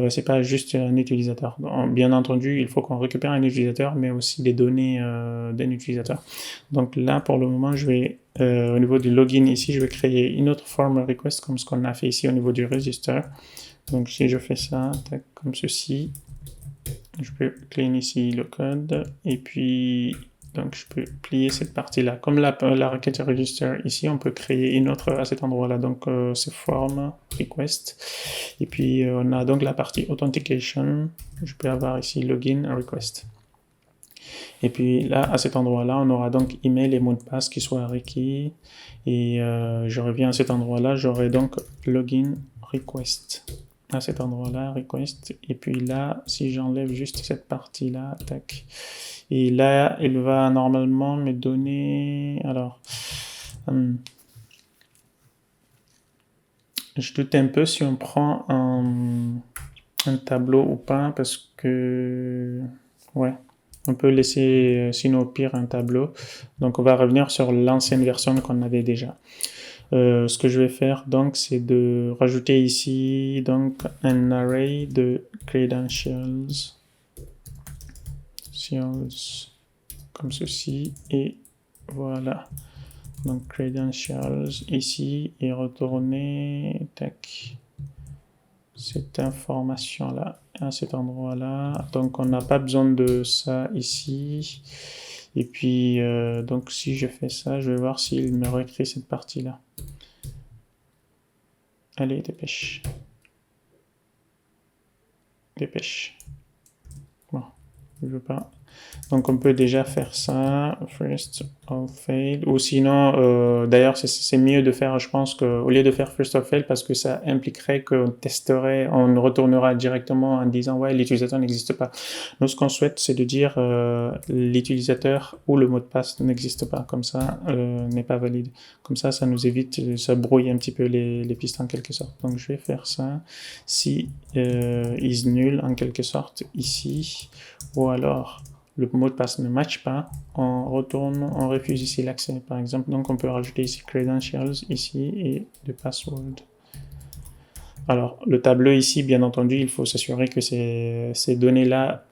C'est pas juste un utilisateur. Bien entendu, il faut qu'on récupère un utilisateur, mais aussi des données d'un utilisateur. Donc là, pour le moment, je vais au niveau du login ici, je vais créer une autre form request comme ce qu'on a fait ici au niveau du register. Donc si je fais ça, comme ceci, je peux clean ici le code et puis donc je peux plier cette partie-là. Comme la requête register ici, on peut créer une autre à cet endroit-là. Donc c'est form request et puis on a donc la partie authentication. Je peux avoir ici login request. Et puis là, à cet endroit-là, on aura donc email et mot de passe qui soient requis. Et je reviens à cet endroit-là, j'aurai donc login request. À cet endroit-là, request. Et puis là, si j'enlève juste cette partie-là, tac. Et là, il va normalement me donner... Alors... je doute un peu si on prend un tableau ou pas, parce que... Ouais. On peut laisser, sinon au pire, un tableau. Donc, on va revenir sur l'ancienne version qu'on avait déjà. Ce que je vais faire, donc, c'est de rajouter ici, donc, un array de credentials. Comme ceci. Et voilà. Donc, credentials ici et retourner, tac, cette information-là à cet endroit-là. Donc, on n'a pas besoin de ça ici. Et puis, donc, si je fais ça, je vais voir s'il me réécrit cette partie-là. Allez, dépêche. Dépêche. Bon, je veux pas. Donc, on peut déjà faire ça, first of fail, ou sinon, d'ailleurs, c'est mieux de faire, je pense, qu'au lieu de faire first of fail, parce que ça impliquerait qu'on testerait, on retournera directement en disant, ouais, l'utilisateur n'existe pas. Nous, ce qu'on souhaite, c'est de dire, l'utilisateur ou le mot de passe n'existe pas, comme ça, n'est pas valide. Comme ça nous évite, ça brouille un petit peu les pistes en quelque sorte. Donc, je vais faire ça, si is nul en quelque sorte ici, ou alors le mot de passe ne matche pas, on retourne, on refuse ici l'accès par exemple. Donc on peut rajouter ici credentials ici et le password. Alors le tableau ici, bien entendu, il faut s'assurer que ces données-là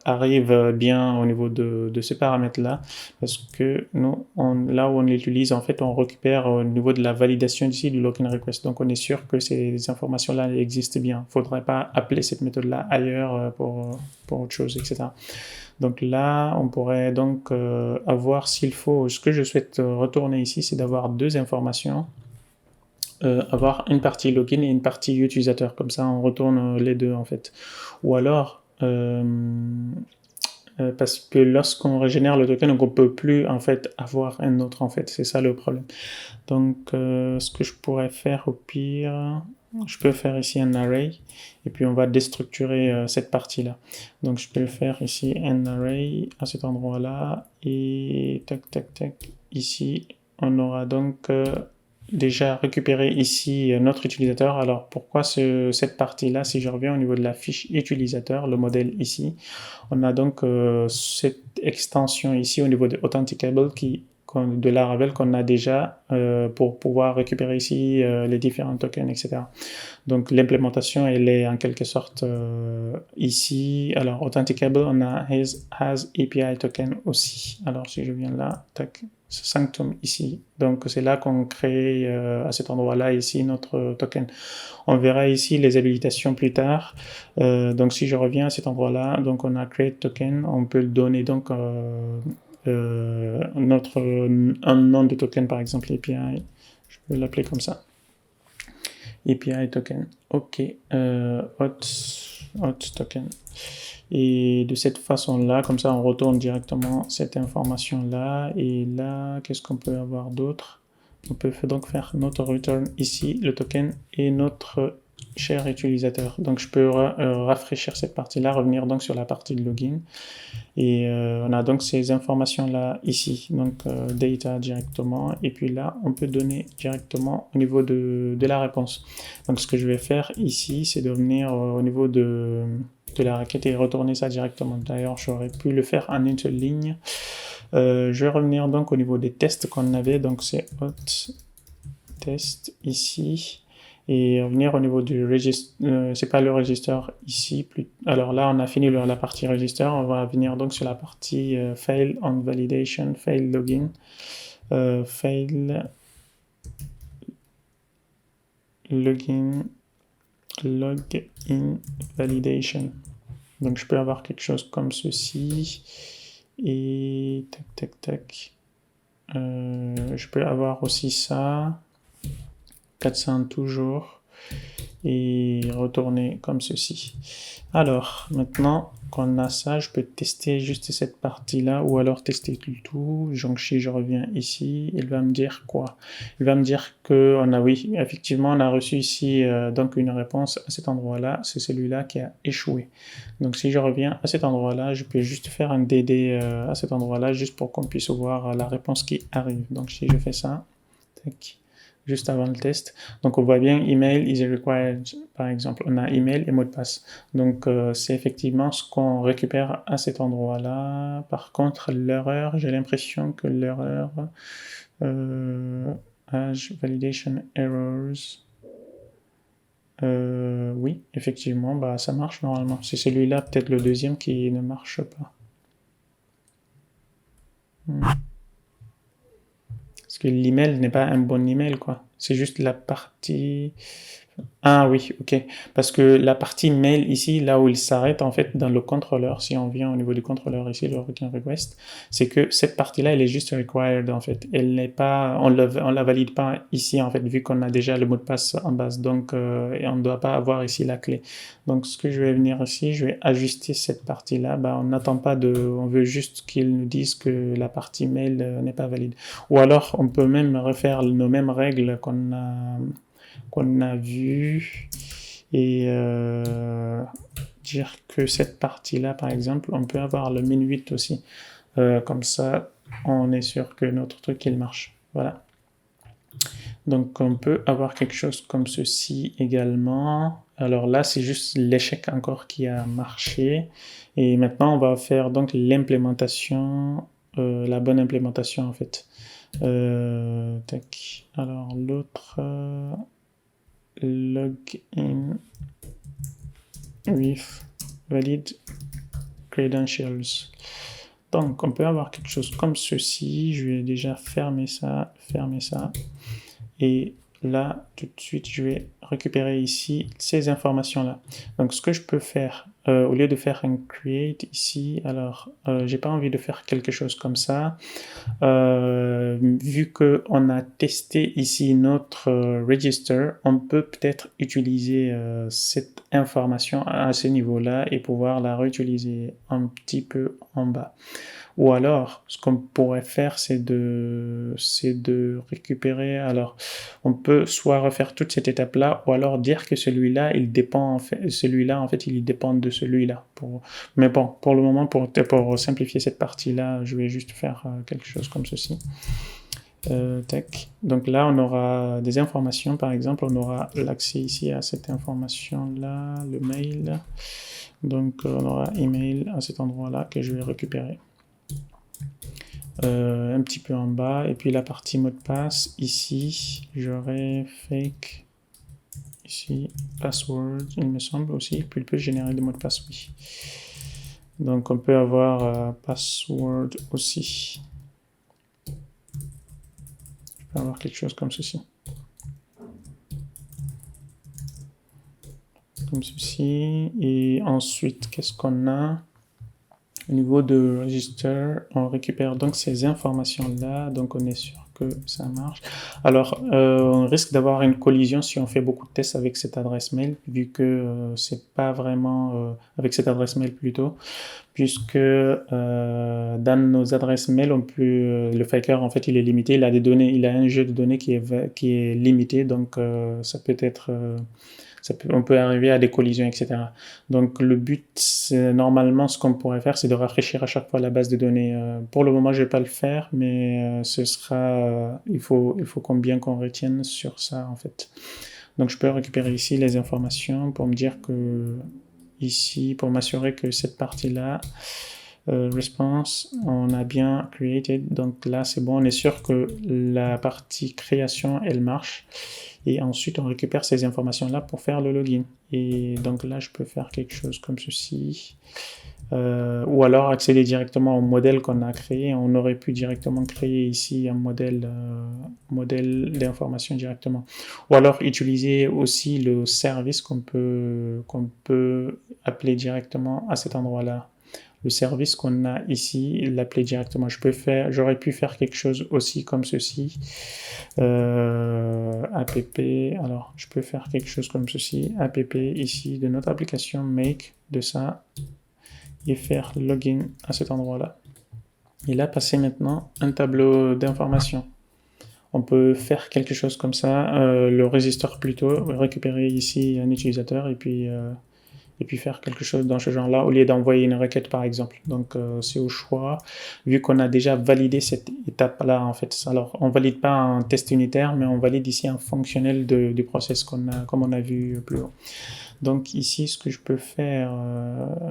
arrivent bien au niveau de ces paramètres-là, parce que nous, là où on l'utilise, en fait, on récupère au niveau de la validation ici du login request. Donc on est sûr que ces informations-là existent bien. Il ne faudrait pas appeler cette méthode-là ailleurs pour autre chose, etc. Donc là, on pourrait donc avoir, s'il faut, ce que je souhaite retourner ici, c'est d'avoir deux informations, avoir une partie login et une partie utilisateur, comme ça on retourne les deux en fait. Ou alors, parce que lorsqu'on régénère le token, on ne peut plus en fait avoir un autre en fait, c'est ça le problème. Donc ce que je pourrais faire au pire, je peux faire ici un array et puis on va déstructurer cette partie-là. Donc je peux faire ici un array à cet endroit-là et tac tac tac ici on aura donc déjà récupéré ici notre utilisateur. Alors pourquoi cette partie-là, si je reviens au niveau de la fiche utilisateur, le modèle ici, on a donc cette extension ici au niveau de Authenticable de Laravel qu'on a déjà pour pouvoir récupérer ici les différents tokens, etc. Donc l'implémentation, elle est en quelque sorte ici. Alors Authenticable, on a has API token aussi. Alors si je viens là, tac, Sanctum ici. Donc c'est là qu'on crée à cet endroit-là ici notre token. On verra ici les habilitations plus tard. Donc si je reviens à cet endroit-là, donc on a create token, on peut le donner donc un nom de token, par exemple API, je peux l'appeler comme ça, API token, ok, hot token, et de cette façon là, comme ça on retourne directement cette information là, et là qu'est-ce qu'on peut avoir d'autre? On peut donc faire notre return ici, le token, et notre cher utilisateur. Donc je peux rafraîchir cette partie-là, revenir donc sur la partie de login. Et on a donc ces informations-là ici, donc data directement. Et puis là, on peut donner directement au niveau de la réponse. Donc ce que je vais faire ici, c'est de venir au niveau de la requête et retourner ça directement. D'ailleurs, j'aurais pu le faire en une seule ligne. Je vais revenir donc au niveau des tests qu'on avait. Donc c'est hot test ici. Et revenir au niveau du register, c'est pas le register ici. Alors là, on a fini la partie register. On va venir donc sur la partie fail on validation, fail login, fail login, login validation. Donc je peux avoir quelque chose comme ceci. Et tac. Je peux avoir aussi ça. 400 toujours. Et retourner comme ceci. Alors, maintenant qu'on a ça, je peux tester juste cette partie-là ou alors tester tout. Donc, si je reviens ici, il va me dire quoi? Il va me dire que oui, effectivement, on a reçu ici donc une réponse à cet endroit-là. C'est celui-là qui a échoué. Donc, si je reviens à cet endroit-là, je peux juste faire un DD à cet endroit-là juste pour qu'on puisse voir la réponse qui arrive. Donc, si je fais ça, tac, juste avant le test. Donc, on voit bien email is required, par exemple. On a email et mot de passe. Donc, c'est effectivement ce qu'on récupère à cet endroit-là. Par contre, l'erreur, j'ai l'impression que l'erreur, Age validation errors, oui, effectivement, bah, ça marche normalement. C'est celui-là, peut-être le deuxième qui ne marche pas. Parce que l'email n'est pas un bon email, quoi. C'est juste la partie... Ah oui, ok. Parce que la partie mail ici, là où il s'arrête en fait dans le contrôleur, si on vient au niveau du contrôleur ici, le requin request, c'est que cette partie-là, elle est juste required en fait. Elle n'est pas, on la valide pas ici en fait, vu qu'on a déjà le mot de passe en base. Donc, et on ne doit pas avoir ici la clé. Donc, ce que je vais venir ici, je vais ajuster cette partie-là. Bah, on n'attend pas on veut juste qu'ils nous disent que la partie mail n'est pas valide. Ou alors, on peut même refaire nos mêmes règles qu'on a vu et dire que cette partie-là, par exemple, on peut avoir le min 8 aussi. Comme ça, on est sûr que notre truc, il marche. Voilà. Donc, on peut avoir quelque chose comme ceci également. Alors là, c'est juste l'échec encore qui a marché. Et maintenant, on va faire donc l'implémentation, la bonne implémentation en fait. Tac. Alors, l'autre... login with valid credentials. Donc, on peut avoir quelque chose comme ceci. Je vais déjà fermer ça. Et là, tout de suite, je vais récupérer ici ces informations-là. Donc, ce que je peux faire, au lieu de faire un create ici, alors, j'ai pas envie de faire quelque chose comme ça. Vu qu'on a testé ici notre register, on peut peut-être utiliser cette information à ce niveau-là et pouvoir la réutiliser un petit peu en bas. Ou alors, ce qu'on pourrait faire, c'est de récupérer. Alors, on peut soit refaire toute cette étape-là, ou alors dire que celui-là, il dépend, en fait, il dépend de celui-là. Mais bon, pour le moment, pour simplifier cette partie-là, je vais juste faire quelque chose comme ceci. Tac. Donc là, on aura des informations, par exemple, on aura l'accès ici à cette information-là, le mail. Donc, on aura email à cet endroit-là que je vais récupérer. Un petit peu en bas, et puis la partie mot de passe, ici, j'aurai fake, ici, password, il me semble aussi, puis il peut générer des mots de passe, oui. Donc on peut avoir password aussi. Je peux avoir quelque chose comme ceci. Comme ceci, et ensuite, qu'est-ce qu'on a ? Au niveau de register, on récupère donc ces informations-là, donc on est sûr que ça marche. Alors, on risque d'avoir une collision si on fait beaucoup de tests avec cette adresse mail, vu que c'est pas vraiment avec cette adresse mail plutôt, puisque dans nos adresses mail, on peut le faker en fait il est limité, il a un jeu de données qui est limité, donc ça peut être on peut arriver à des collisions, etc. Donc le but, normalement, ce qu'on pourrait faire, c'est de rafraîchir à chaque fois la base de données. Pour le moment, je vais pas le faire, mais ce sera, il faut bien qu'on retienne sur ça en fait. Donc je peux récupérer ici les informations pour me dire que ici, pour m'assurer que cette partie-là, response, on a bien created. Donc là, c'est bon, on est sûr que la partie création, elle marche. Et ensuite, on récupère ces informations-là pour faire le login. Et donc là, je peux faire quelque chose comme ceci. Ou alors accéder directement au modèle qu'on a créé. On aurait pu directement créer ici un modèle d'information directement. Ou alors utiliser aussi le service qu'on peut appeler directement à cet endroit-là. Le service qu'on a ici, l'appeler directement. J'aurais pu faire quelque chose aussi comme ceci. App, alors je peux faire quelque chose comme ceci. App ici de notre application make de ça et faire login à cet endroit-là. Et là, passer maintenant un tableau d'information. On peut faire quelque chose comme ça, le résisteur plutôt, récupérer ici un utilisateur et puis faire quelque chose dans ce genre-là au lieu d'envoyer une requête par exemple. Donc c'est au choix, vu qu'on a déjà validé cette étape-là en fait. Alors on valide pas un test unitaire, mais on valide ici un fonctionnel du process comme on a vu plus haut. Donc ici, ce que je peux faire,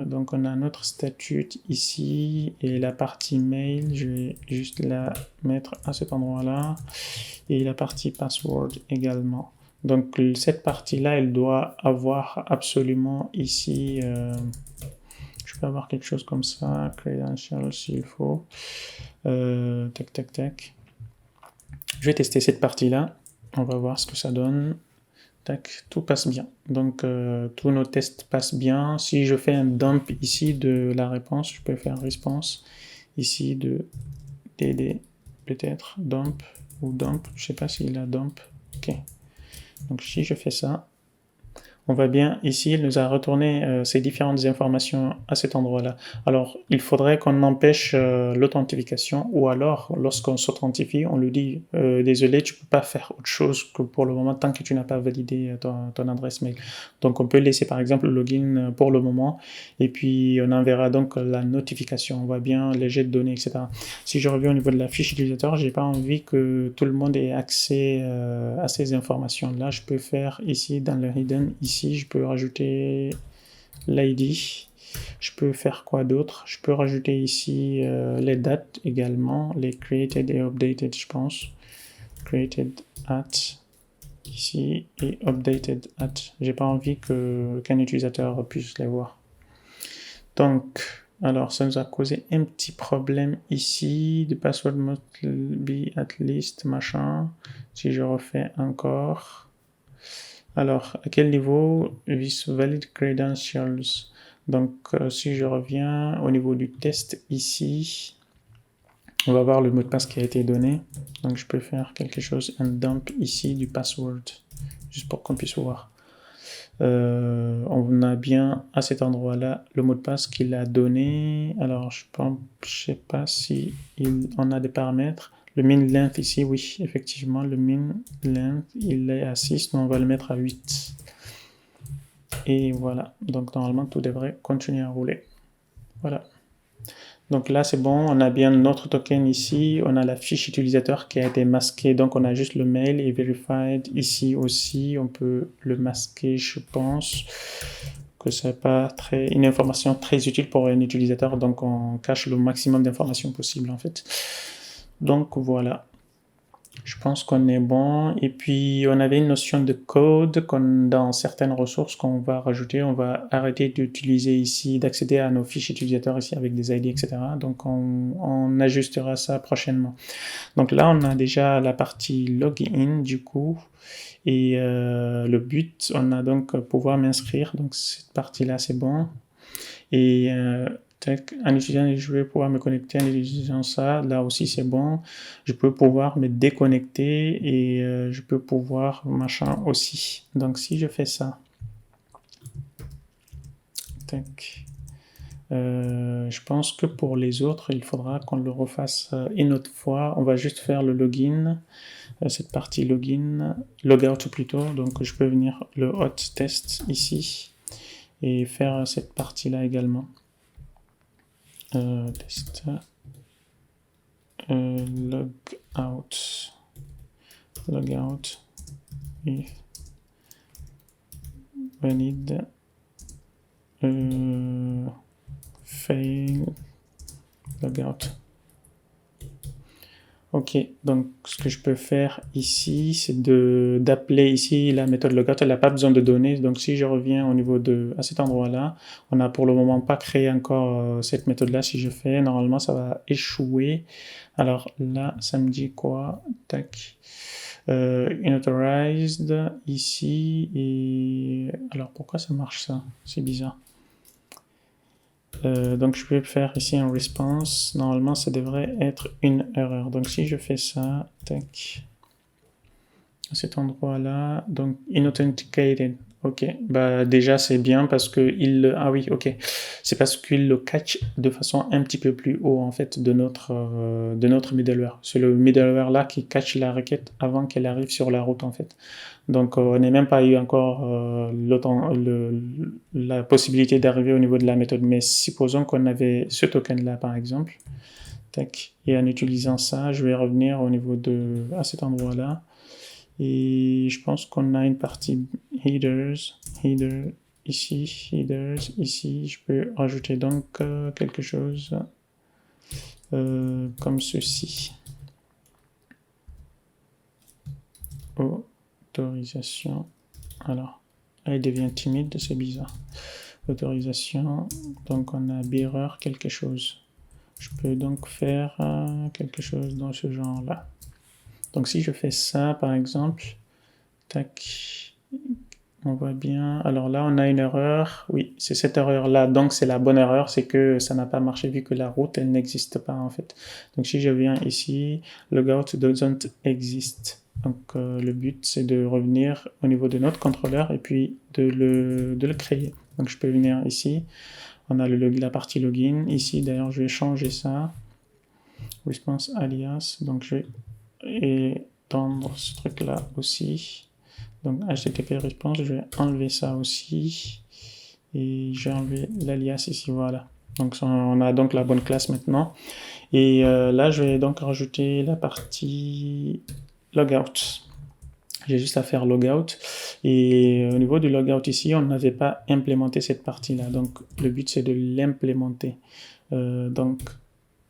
donc on a notre statut ici et la partie mail, je vais juste la mettre à cet endroit-là et la partie password également. Donc cette partie-là, elle doit avoir absolument ici, je peux avoir quelque chose comme ça, credentials s'il faut, tac tac tac. Je vais tester cette partie-là, on va voir ce que ça donne. Tac, tout passe bien. Donc tous nos tests passent bien. Si je fais un dump ici de la réponse, je peux faire response ici de DD, peut-être dump ou dump. Je sais pas s'il a dump. Ok. Donc si je fais ça, on va bien ici, il nous a retourné ces différentes informations à cet endroit-là. Alors, il faudrait qu'on empêche l'authentification ou alors, lorsqu'on s'authentifie, on lui dit désolé, tu peux pas faire autre chose que pour le moment tant que tu n'as pas validé ton adresse mail. Donc, on peut laisser par exemple le login pour le moment et puis on enverra donc la notification. On voit bien les jets de données, etc. Si je reviens au niveau de la fiche utilisateur, j'ai pas envie que tout le monde ait accès à ces informations-là. Je peux faire ici dans le hidden, ici je peux rajouter l'ID. Je peux faire quoi d'autre? Je peux rajouter ici les dates également, les created et updated, je pense. Created at ici et updated at. J'ai pas envie qu'un utilisateur puisse les voir. Donc, alors ça nous a causé un petit problème ici. The password must be at least machin. Si je refais encore. Alors, à quel niveau? This valid credentials. Donc, si je reviens au niveau du test ici, on va voir le mot de passe qui a été donné. Donc, je peux faire quelque chose, un dump ici du password, juste pour qu'on puisse voir. On a bien à cet endroit-là le mot de passe qu'il a donné. Alors, je sais pas si on a des paramètres. Le min length ici, oui, effectivement, le min length, il est à 6, donc on va le mettre à 8. Et voilà, donc normalement, tout devrait continuer à rouler. Voilà. Donc là, c'est bon, on a bien notre token ici, on a la fiche utilisateur qui a été masquée, donc on a juste le mail et verified ici aussi, on peut le masquer, je pense que c'est pas une information très utile pour un utilisateur, donc on cache le maximum d'informations possible en fait. Donc voilà, je pense qu'on est bon. Et puis on avait une notion de code dans certaines ressources qu'on va rajouter. On va arrêter d'utiliser ici, d'accéder à nos fiches utilisateurs ici avec des ID, etc. Donc on ajustera ça prochainement. Donc là on a déjà la partie login du coup. Et le but, on a donc pouvoir m'inscrire. Donc cette partie-là c'est bon. Et en utilisant, je vais pouvoir me connecter en utilisant ça. Là aussi, c'est bon. Je peux pouvoir me déconnecter et je peux pouvoir machin aussi. Donc, si je fais ça, tac, Je pense que pour les autres, il faudra qu'on le refasse une autre fois. On va juste faire le login, cette partie login, logout plutôt. Donc je peux venir le hot test ici et faire cette partie-là également. Test logout if valid fail logout. Ok, donc ce que je peux faire ici, c'est d'appeler ici la méthode logout. Elle n'a pas besoin de données. Donc si je reviens au niveau à cet endroit-là, on n'a pour le moment pas créé encore cette méthode-là. Si je fais, normalement ça va échouer. Alors là, ça me dit quoi? Tac. Unauthorized ici. Et alors pourquoi ça marche ça? C'est bizarre. Donc je peux faire ici un response. Normalement, ça devrait être une erreur. Donc si je fais ça, tac, à cet endroit-là, donc inauthenticated. Ok, bah déjà c'est bien parce que ah oui, ok, c'est parce qu'il le catch de façon un petit peu plus haut en fait de notre middleware. C'est le middleware là qui catch la requête avant qu'elle arrive sur la route en fait. Donc on n'a même pas eu encore la possibilité d'arriver au niveau de la méthode. Mais supposons qu'on avait ce token là par exemple, tac, et en utilisant ça, je vais revenir au niveau à cet endroit là. Et je pense qu'on a une partie header ici, headers ici. Je peux rajouter donc quelque chose comme ceci. Autorisation. Alors, elle devient timide, c'est bizarre. Autorisation. Donc on a bearer quelque chose. Je peux donc faire quelque chose dans ce genre-là. Donc si je fais ça, par exemple, tac, on voit bien. Alors là, on a une erreur. Oui, c'est cette erreur-là. Donc c'est la bonne erreur, c'est que ça n'a pas marché vu que la route, elle n'existe pas en fait. Donc si je viens ici, logout doesn't exist. Donc le but, c'est de revenir au niveau de notre contrôleur et puis de le créer. Donc je peux venir ici. On a la partie login. Ici, d'ailleurs, je vais changer ça. Response alias. Donc je vais étendre ce truc-là aussi. Donc HTTP response, je vais enlever ça aussi. Et j'ai enlevé l'alias ici, voilà. Donc on a donc la bonne classe maintenant. Et là, je vais donc rajouter la partie logout. J'ai juste à faire logout. Et au niveau du logout ici, on n'avait pas implémenté cette partie-là. Donc le but, c'est de l'implémenter. Donc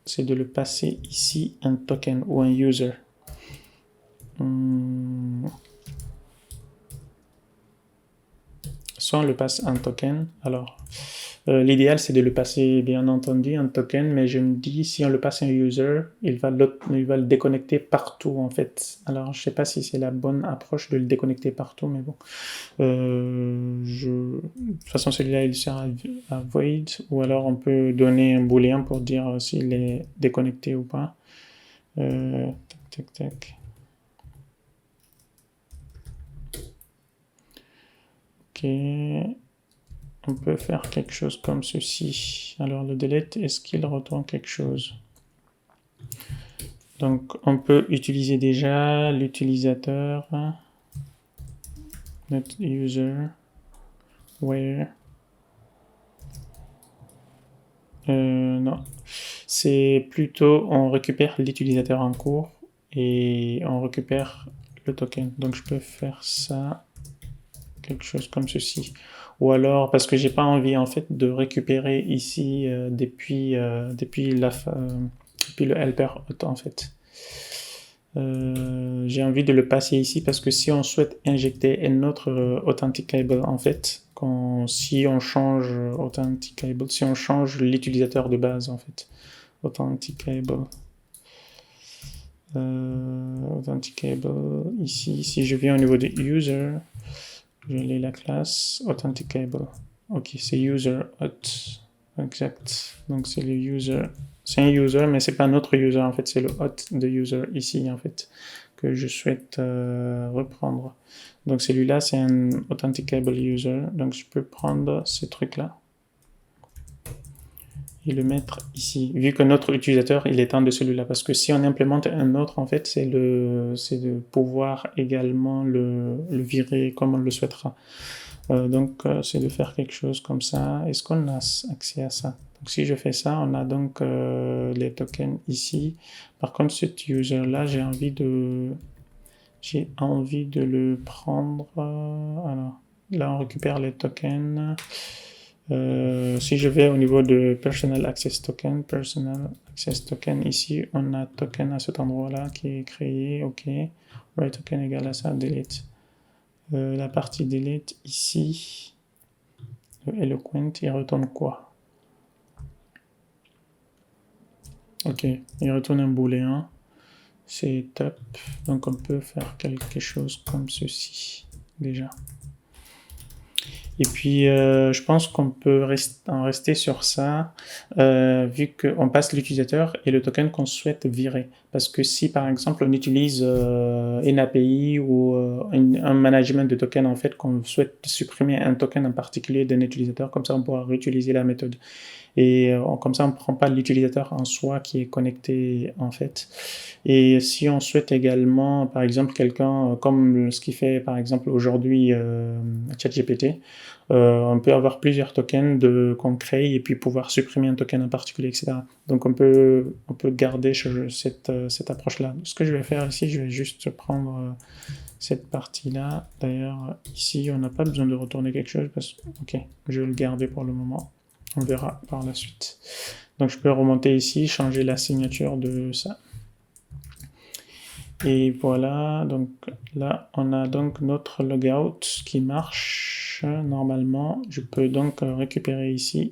c'est de le passer ici un token ou un user. Soit on le passe un token. Alors, l'idéal, c'est de le passer, bien entendu, un token, mais je me dis, si on le passe un user, il va le déconnecter partout, en fait. Alors, je sais pas si c'est la bonne approche de le déconnecter partout, mais bon. De toute façon, celui-là, il sert à void, ou alors on peut donner un booléen pour dire s'il est déconnecté ou pas. Tac. Ok, on peut faire quelque chose comme ceci. Alors le delete, est-ce qu'il retourne quelque chose? Donc on peut utiliser déjà l'utilisateur not user where non, c'est plutôt on récupère l'utilisateur en cours et on récupère le token. Donc je peux faire ça, quelque chose comme ceci. Ou alors, parce que j'ai pas envie en fait de récupérer ici depuis le helper hot en fait. J'ai envie de le passer ici parce que si on souhaite injecter un autre authenticable en fait, si on change authenticable, si on change l'utilisateur de base en fait, authenticable. Authenticable ici, si je viens au niveau de user, je lis la classe authenticable. Ok, c'est user hot. Exact. Donc c'est le user. C'est un user, mais c'est pas notre user en fait, c'est le hot de user ici en fait que je souhaite reprendre. Donc celui-là, c'est un authenticable user. Donc je peux prendre ce truc-là. et le mettre ici, vu que notre utilisateur il est un de celui-là. Parce que si on implémente un autre, en fait, c'est de pouvoir également le virer comme on le souhaitera. Donc, c'est de faire quelque chose comme ça. Est-ce qu'on a accès à ça? Donc, si je fais ça, on a donc les tokens ici. Par contre, cet user-là, j'ai envie de le prendre. Alors, là, on récupère les tokens. Si je vais au niveau de Personal Access Token, ici, on a token à cet endroit-là qui est créé. OK. Write token égale à ça, delete. La partie delete ici, le Eloquent, il retourne quoi? OK, il retourne un booléen. C'est top. Donc on peut faire quelque chose comme ceci déjà. Et puis je pense qu'on peut en rester sur ça, vu qu'on passe l'utilisateur et le token qu'on souhaite virer. Parce que si par exemple on utilise une API ou un management de token, en fait, qu'on souhaite supprimer un token en particulier d'un utilisateur, comme ça on pourra réutiliser la méthode. Et comme ça, on ne prend pas l'utilisateur en soi qui est connecté en fait. Et si on souhaite également, par exemple, quelqu'un, comme ce qui fait par exemple aujourd'hui ChatGPT, on peut avoir plusieurs tokens qu'on crée et puis pouvoir supprimer un token en particulier, etc. Donc on peut garder cette approche-là. Ce que je vais faire ici, je vais juste prendre cette partie-là. D'ailleurs, ici, on n'a pas besoin de retourner quelque chose parce que, ok, je vais le garder pour le moment. On verra par la suite. Donc je peux remonter ici, changer la signature de ça. Et voilà, donc là on a donc notre logout qui marche normalement. Je peux donc récupérer ici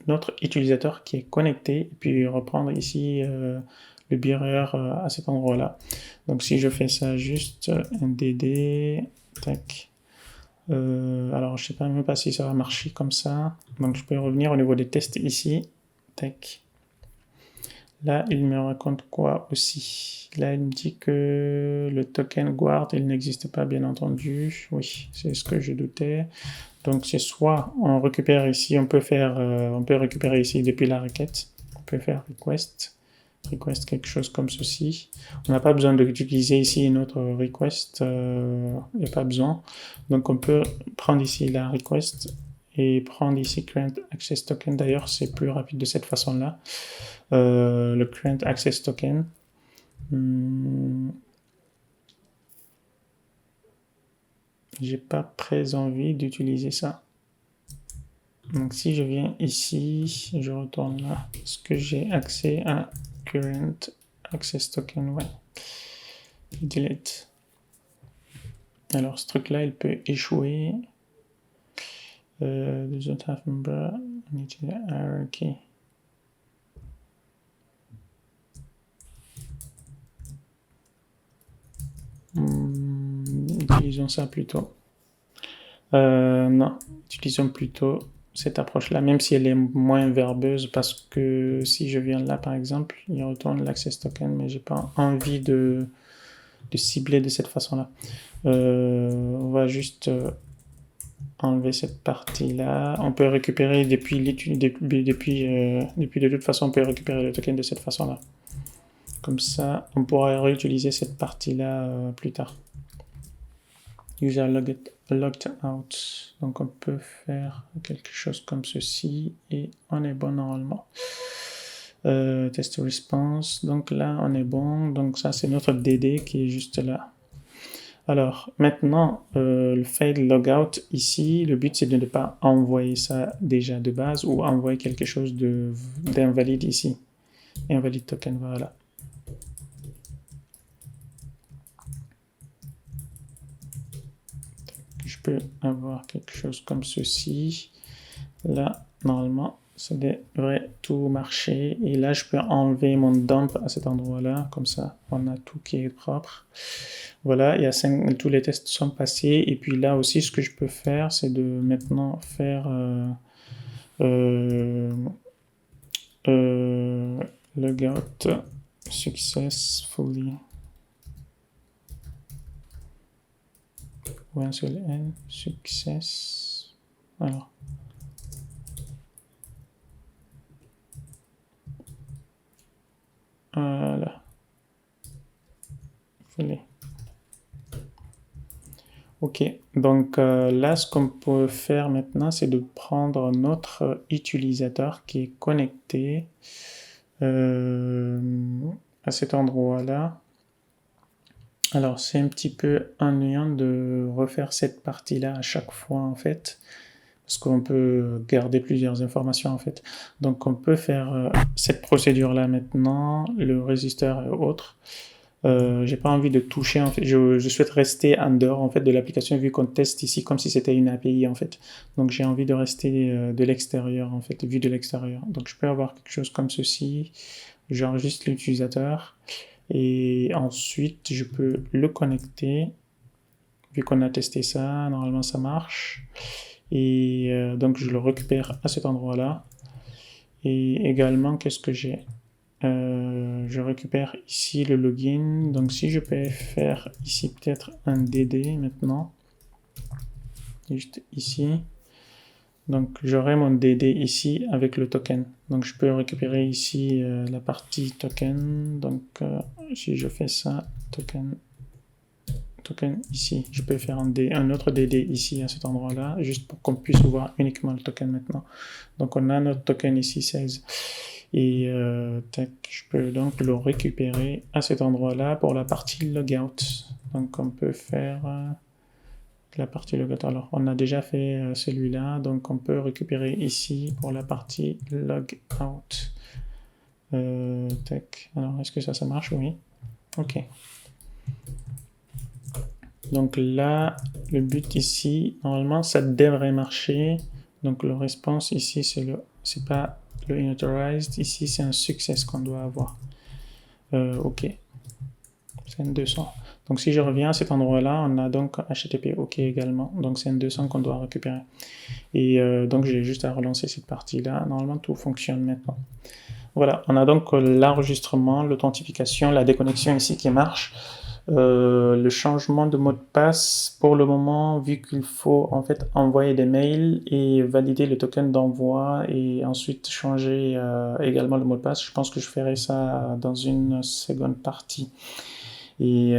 notre utilisateur qui est connecté et puis reprendre ici le bearer à cet endroit-là. Donc si je fais ça juste un dd, tac. Alors je sais pas même pas si ça va marcher comme ça. Donc je peux revenir au niveau des tests ici, tac. Là, il me raconte quoi aussi? Là, il me dit que le token guard, il n'existe pas, bien entendu. Oui, c'est ce que je doutais. Donc, c'est soit on récupère ici, on peut récupérer ici depuis la requête. On peut faire request quelque chose comme ceci. On n'a pas besoin d'utiliser ici notre request, il n'y a pas besoin. Donc, on peut prendre ici la request et prendre ici current access token. D'ailleurs, c'est plus rapide de cette façon-là. Le current access token. J'ai pas très envie d'utiliser ça. Donc si je viens ici, je retourne là. Est-ce que j'ai accès à current access token? Ouais. Delete. Alors ce truc-là, il peut échouer. Doesn't have member. Hierarchy. Utilisons ça plutôt. Non, utilisons plutôt cette approche-là, même si elle est moins verbeuse, parce que si je viens là, par exemple, il retourne l'access token, mais j'ai pas envie de cibler de cette façon-là. On va juste enlever cette partie-là. On peut récupérer depuis de toute façon, on peut récupérer le token de cette façon-là. Comme ça, on pourra réutiliser cette partie-là plus tard. User logged out. Donc on peut faire quelque chose comme ceci et on est bon normalement. Test response. Donc là on est bon. Donc ça c'est notre DD qui est juste là. Alors maintenant le fail logout ici, le but c'est de ne pas envoyer ça déjà de base ou envoyer quelque chose d'invalide ici. Invalide token, voilà. Je peux avoir quelque chose comme ceci. Là, normalement, ça devrait tout marcher. Et là, je peux enlever mon dump à cet endroit-là. Comme ça, on a tout qui est propre. Voilà, tous les tests sont passés. Et puis là aussi, ce que je peux faire, c'est de maintenant faire logout successfully. Ou un seul N, success. Alors. Voilà. Ok, donc là, ce qu'on peut faire maintenant, c'est de prendre notre utilisateur qui est connecté euh, à cet endroit-là. Alors, c'est un petit peu ennuyant de refaire cette partie-là à chaque fois, en fait, parce qu'on peut garder plusieurs informations, en fait. Donc, on peut faire cette procédure-là maintenant, le résisteur et autres. J'ai pas envie de toucher, en fait. Je souhaite rester en dehors, en fait, de l'application, vu qu'on teste ici comme si c'était une API, en fait. Donc, j'ai envie de rester de l'extérieur, en fait, vu de l'extérieur. Donc, je peux avoir quelque chose comme ceci. J'enregistre l'utilisateur. Et ensuite, je peux le connecter. Vu qu'on a testé ça, normalement ça marche. Et donc je le récupère à cet endroit-là. Et également, qu'est-ce que j'ai Je récupère ici le login. Donc si je peux faire ici peut-être un DD maintenant. Juste ici. Donc j'aurai mon DD ici avec le token. Donc je peux récupérer ici la partie token. Donc si je fais ça, token ici, je peux faire un autre DD ici à cet endroit-là, juste pour qu'on puisse voir uniquement le token maintenant. Donc on a notre token ici 16. Et je peux donc le récupérer à cet endroit-là pour la partie logout. Donc on peut faire la partie logout. Alors on a déjà fait celui-là, donc on peut récupérer ici pour la partie logout. Alors est-ce que ça marche? Oui. Ok. Donc là, le but ici, normalement, ça devrait marcher. Donc le response ici, c'est pas le unauthorized. Ici, c'est un success qu'on doit avoir. OK. C'est un 200. Donc si je reviens à cet endroit-là, on a donc HTTP OK également. Donc c'est un 200 qu'on doit récupérer. Et donc j'ai juste à relancer cette partie-là. Normalement, tout fonctionne maintenant. Voilà, on a donc l'enregistrement, l'authentification, la déconnexion ici qui marche. Le changement de mot de passe, pour le moment, vu qu'il faut en fait envoyer des mails et valider le token d'envoi et ensuite changer également le mot de passe, je pense que je ferai ça dans une seconde partie. Et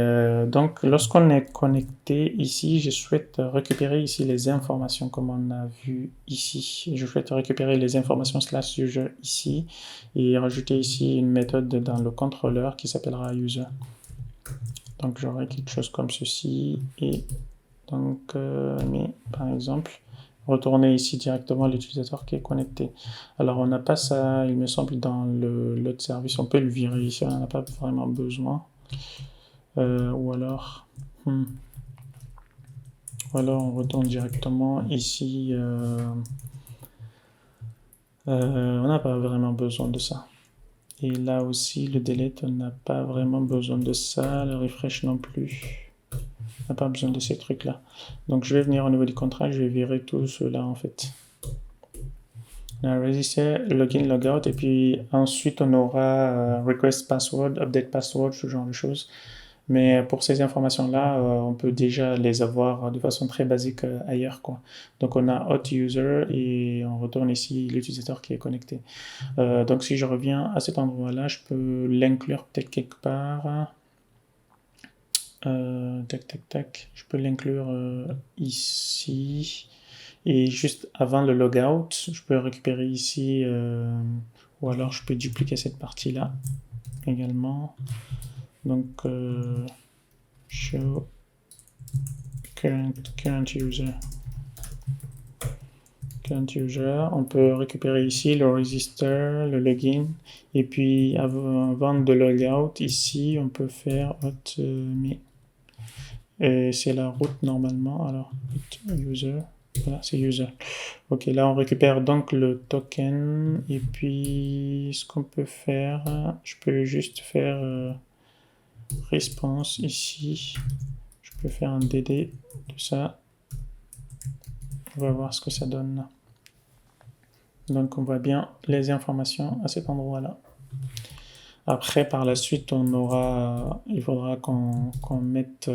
donc, lorsqu'on est connecté ici, je souhaite récupérer ici les informations comme on a vu ici. Je souhaite récupérer les informations /user ici et rajouter ici une méthode dans le contrôleur qui s'appellera user. Donc j'aurai quelque chose comme ceci et donc par exemple retourner ici directement l'utilisateur qui est connecté. Alors on n'a pas ça, il me semble, dans l'autre service. On peut le virer ici, on n'en a pas vraiment besoin. Ou alors on retourne directement ici. On n'a pas vraiment besoin de ça. Et là aussi, le delete, on n'a pas vraiment besoin de ça. Le refresh non plus. On n'a pas besoin de ces trucs-là. Donc, je vais venir au niveau du contrat, je vais virer tout cela en fait. On a register, login, logout, et puis ensuite, on aura request password, update password, ce genre de choses. Mais pour ces informations-là, on peut déjà les avoir de façon très basique ailleurs, quoi. Donc on a hot user et on retourne ici l'utilisateur qui est connecté. Donc si je reviens à cet endroit-là, je peux l'inclure peut-être quelque part. Je peux l'inclure ici. Et juste avant le logout, je peux récupérer ici, ou alors je peux dupliquer cette partie-là également. Donc, show current user. Current user, on peut récupérer ici le register, le login, et puis avant de logout, ici, on peut faire hot me. Et c'est la route normalement, alors hot user, voilà, c'est user. Ok, là on récupère donc le token, et puis ce qu'on peut faire, je peux juste faire response ici, je peux faire un DD de ça, on va voir ce que ça donne. Donc on voit bien les informations à cet endroit là. Après par la suite il faudra qu'on mette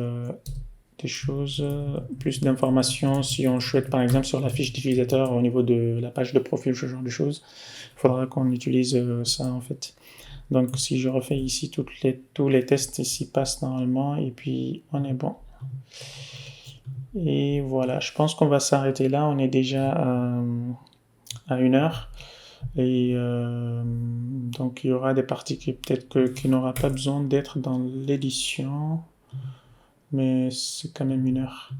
des choses, plus d'informations si on souhaite par exemple sur la fiche d'utilisateur au niveau de la page de profil, ce genre de choses. Il faudra qu'on utilise ça en fait. Donc si je refais ici, tous les tests ici passent normalement et puis on est bon. Et voilà, je pense qu'on va s'arrêter là. On est déjà à 1 heure. Et donc il y aura des parties qui peut-être qui n'aura pas besoin d'être dans l'édition. Mais c'est quand même 1 heure.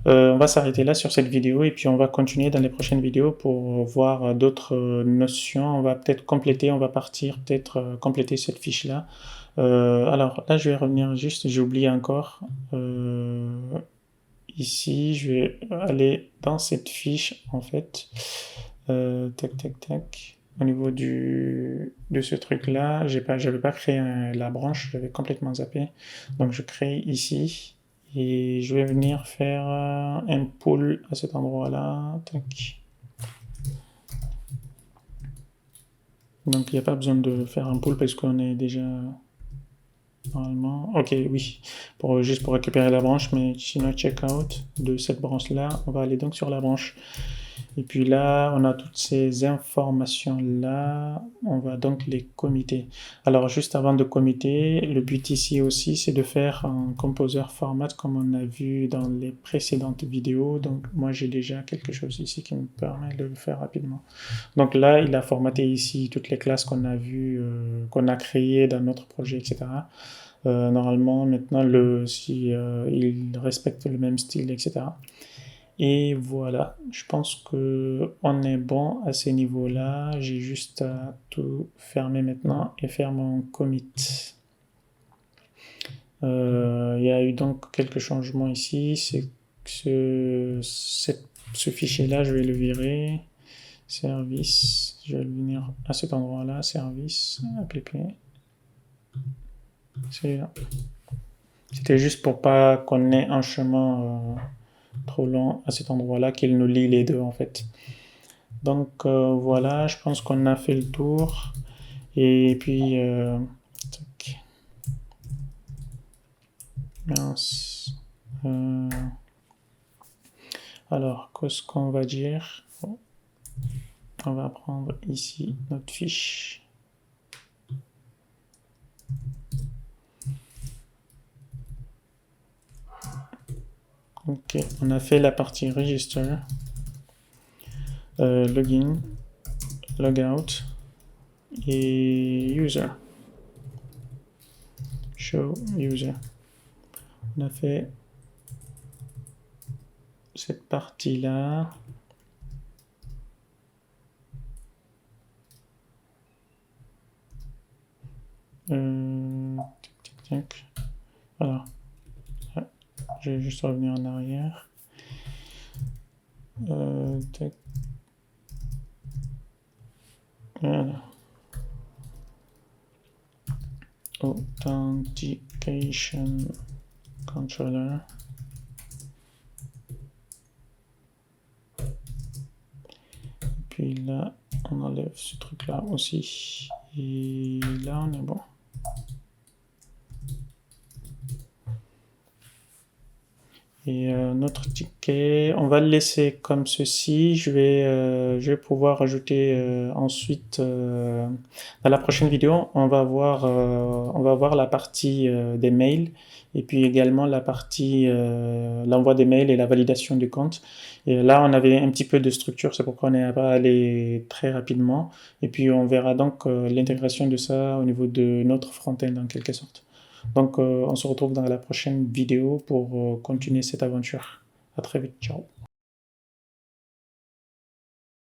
On va s'arrêter là sur cette vidéo et puis on va continuer dans les prochaines vidéos pour voir d'autres notions. On va peut-être compléter, on va partir peut-être compléter cette fiche-là. Alors là, je vais revenir juste, j'ai oublié encore. Ici, je vais aller dans cette fiche en fait. Tac, tac, tac. Au niveau de ce truc-là, j'avais pas créé la branche, j'avais complètement zappé. Donc je crée ici et je vais venir faire un pull à cet endroit-là. Tac. Donc il n'y a pas besoin de faire un pull parce qu'on est déjà normalement. Ok, oui, juste pour récupérer la branche, mais sinon check out de cette branche-là, on va aller donc sur la branche. Et puis là, on a toutes ces informations-là. On va donc les commiter. Alors, juste avant de commiter, le but ici aussi, c'est de faire un composer format comme on a vu dans les précédentes vidéos. Donc, moi, j'ai déjà quelque chose ici qui me permet de le faire rapidement. Donc là, il a formaté ici toutes les classes qu'on a vues, qu'on a créées dans notre projet, etc. Normalement, maintenant, il respecte le même style, etc. Et voilà, je pense que on est bon à ces niveaux-là. J'ai juste à tout fermer maintenant et faire mon commit. Il y a eu donc quelques changements ici. Ce fichier-là, je vais le virer. Service, je vais venir à cet endroit-là, service, appliquer. Celui-là. C'était juste pour pas qu'on ait un chemin trop long à cet endroit-là, qu'il nous lie les deux en fait. Donc voilà, je pense qu'on a fait le tour. Et puis, tac. Mince. Alors, qu'est-ce qu'on va dire? On va prendre ici notre fiche. Ok, on a fait la partie register, login, logout et user. Show user. On a fait cette partie-là. Tac, tac, tac. Alors, je vais juste revenir en arrière. Tac. Voilà. Authentication controller. Puis là, on enlève ce truc-là aussi. Et là, on est bon. Et notre ticket, on va le laisser comme ceci. Je vais pouvoir ajouter ensuite, dans la prochaine vidéo, on va voir la partie des mails et puis également la partie l'envoi des mails et la validation du compte. Et là, on avait un petit peu de structure, c'est pourquoi on n'est pas allé très rapidement. Et puis, on verra donc l'intégration de ça au niveau de notre front-end en quelque sorte. Donc, on se retrouve dans la prochaine vidéo pour continuer cette aventure. À très vite, ciao.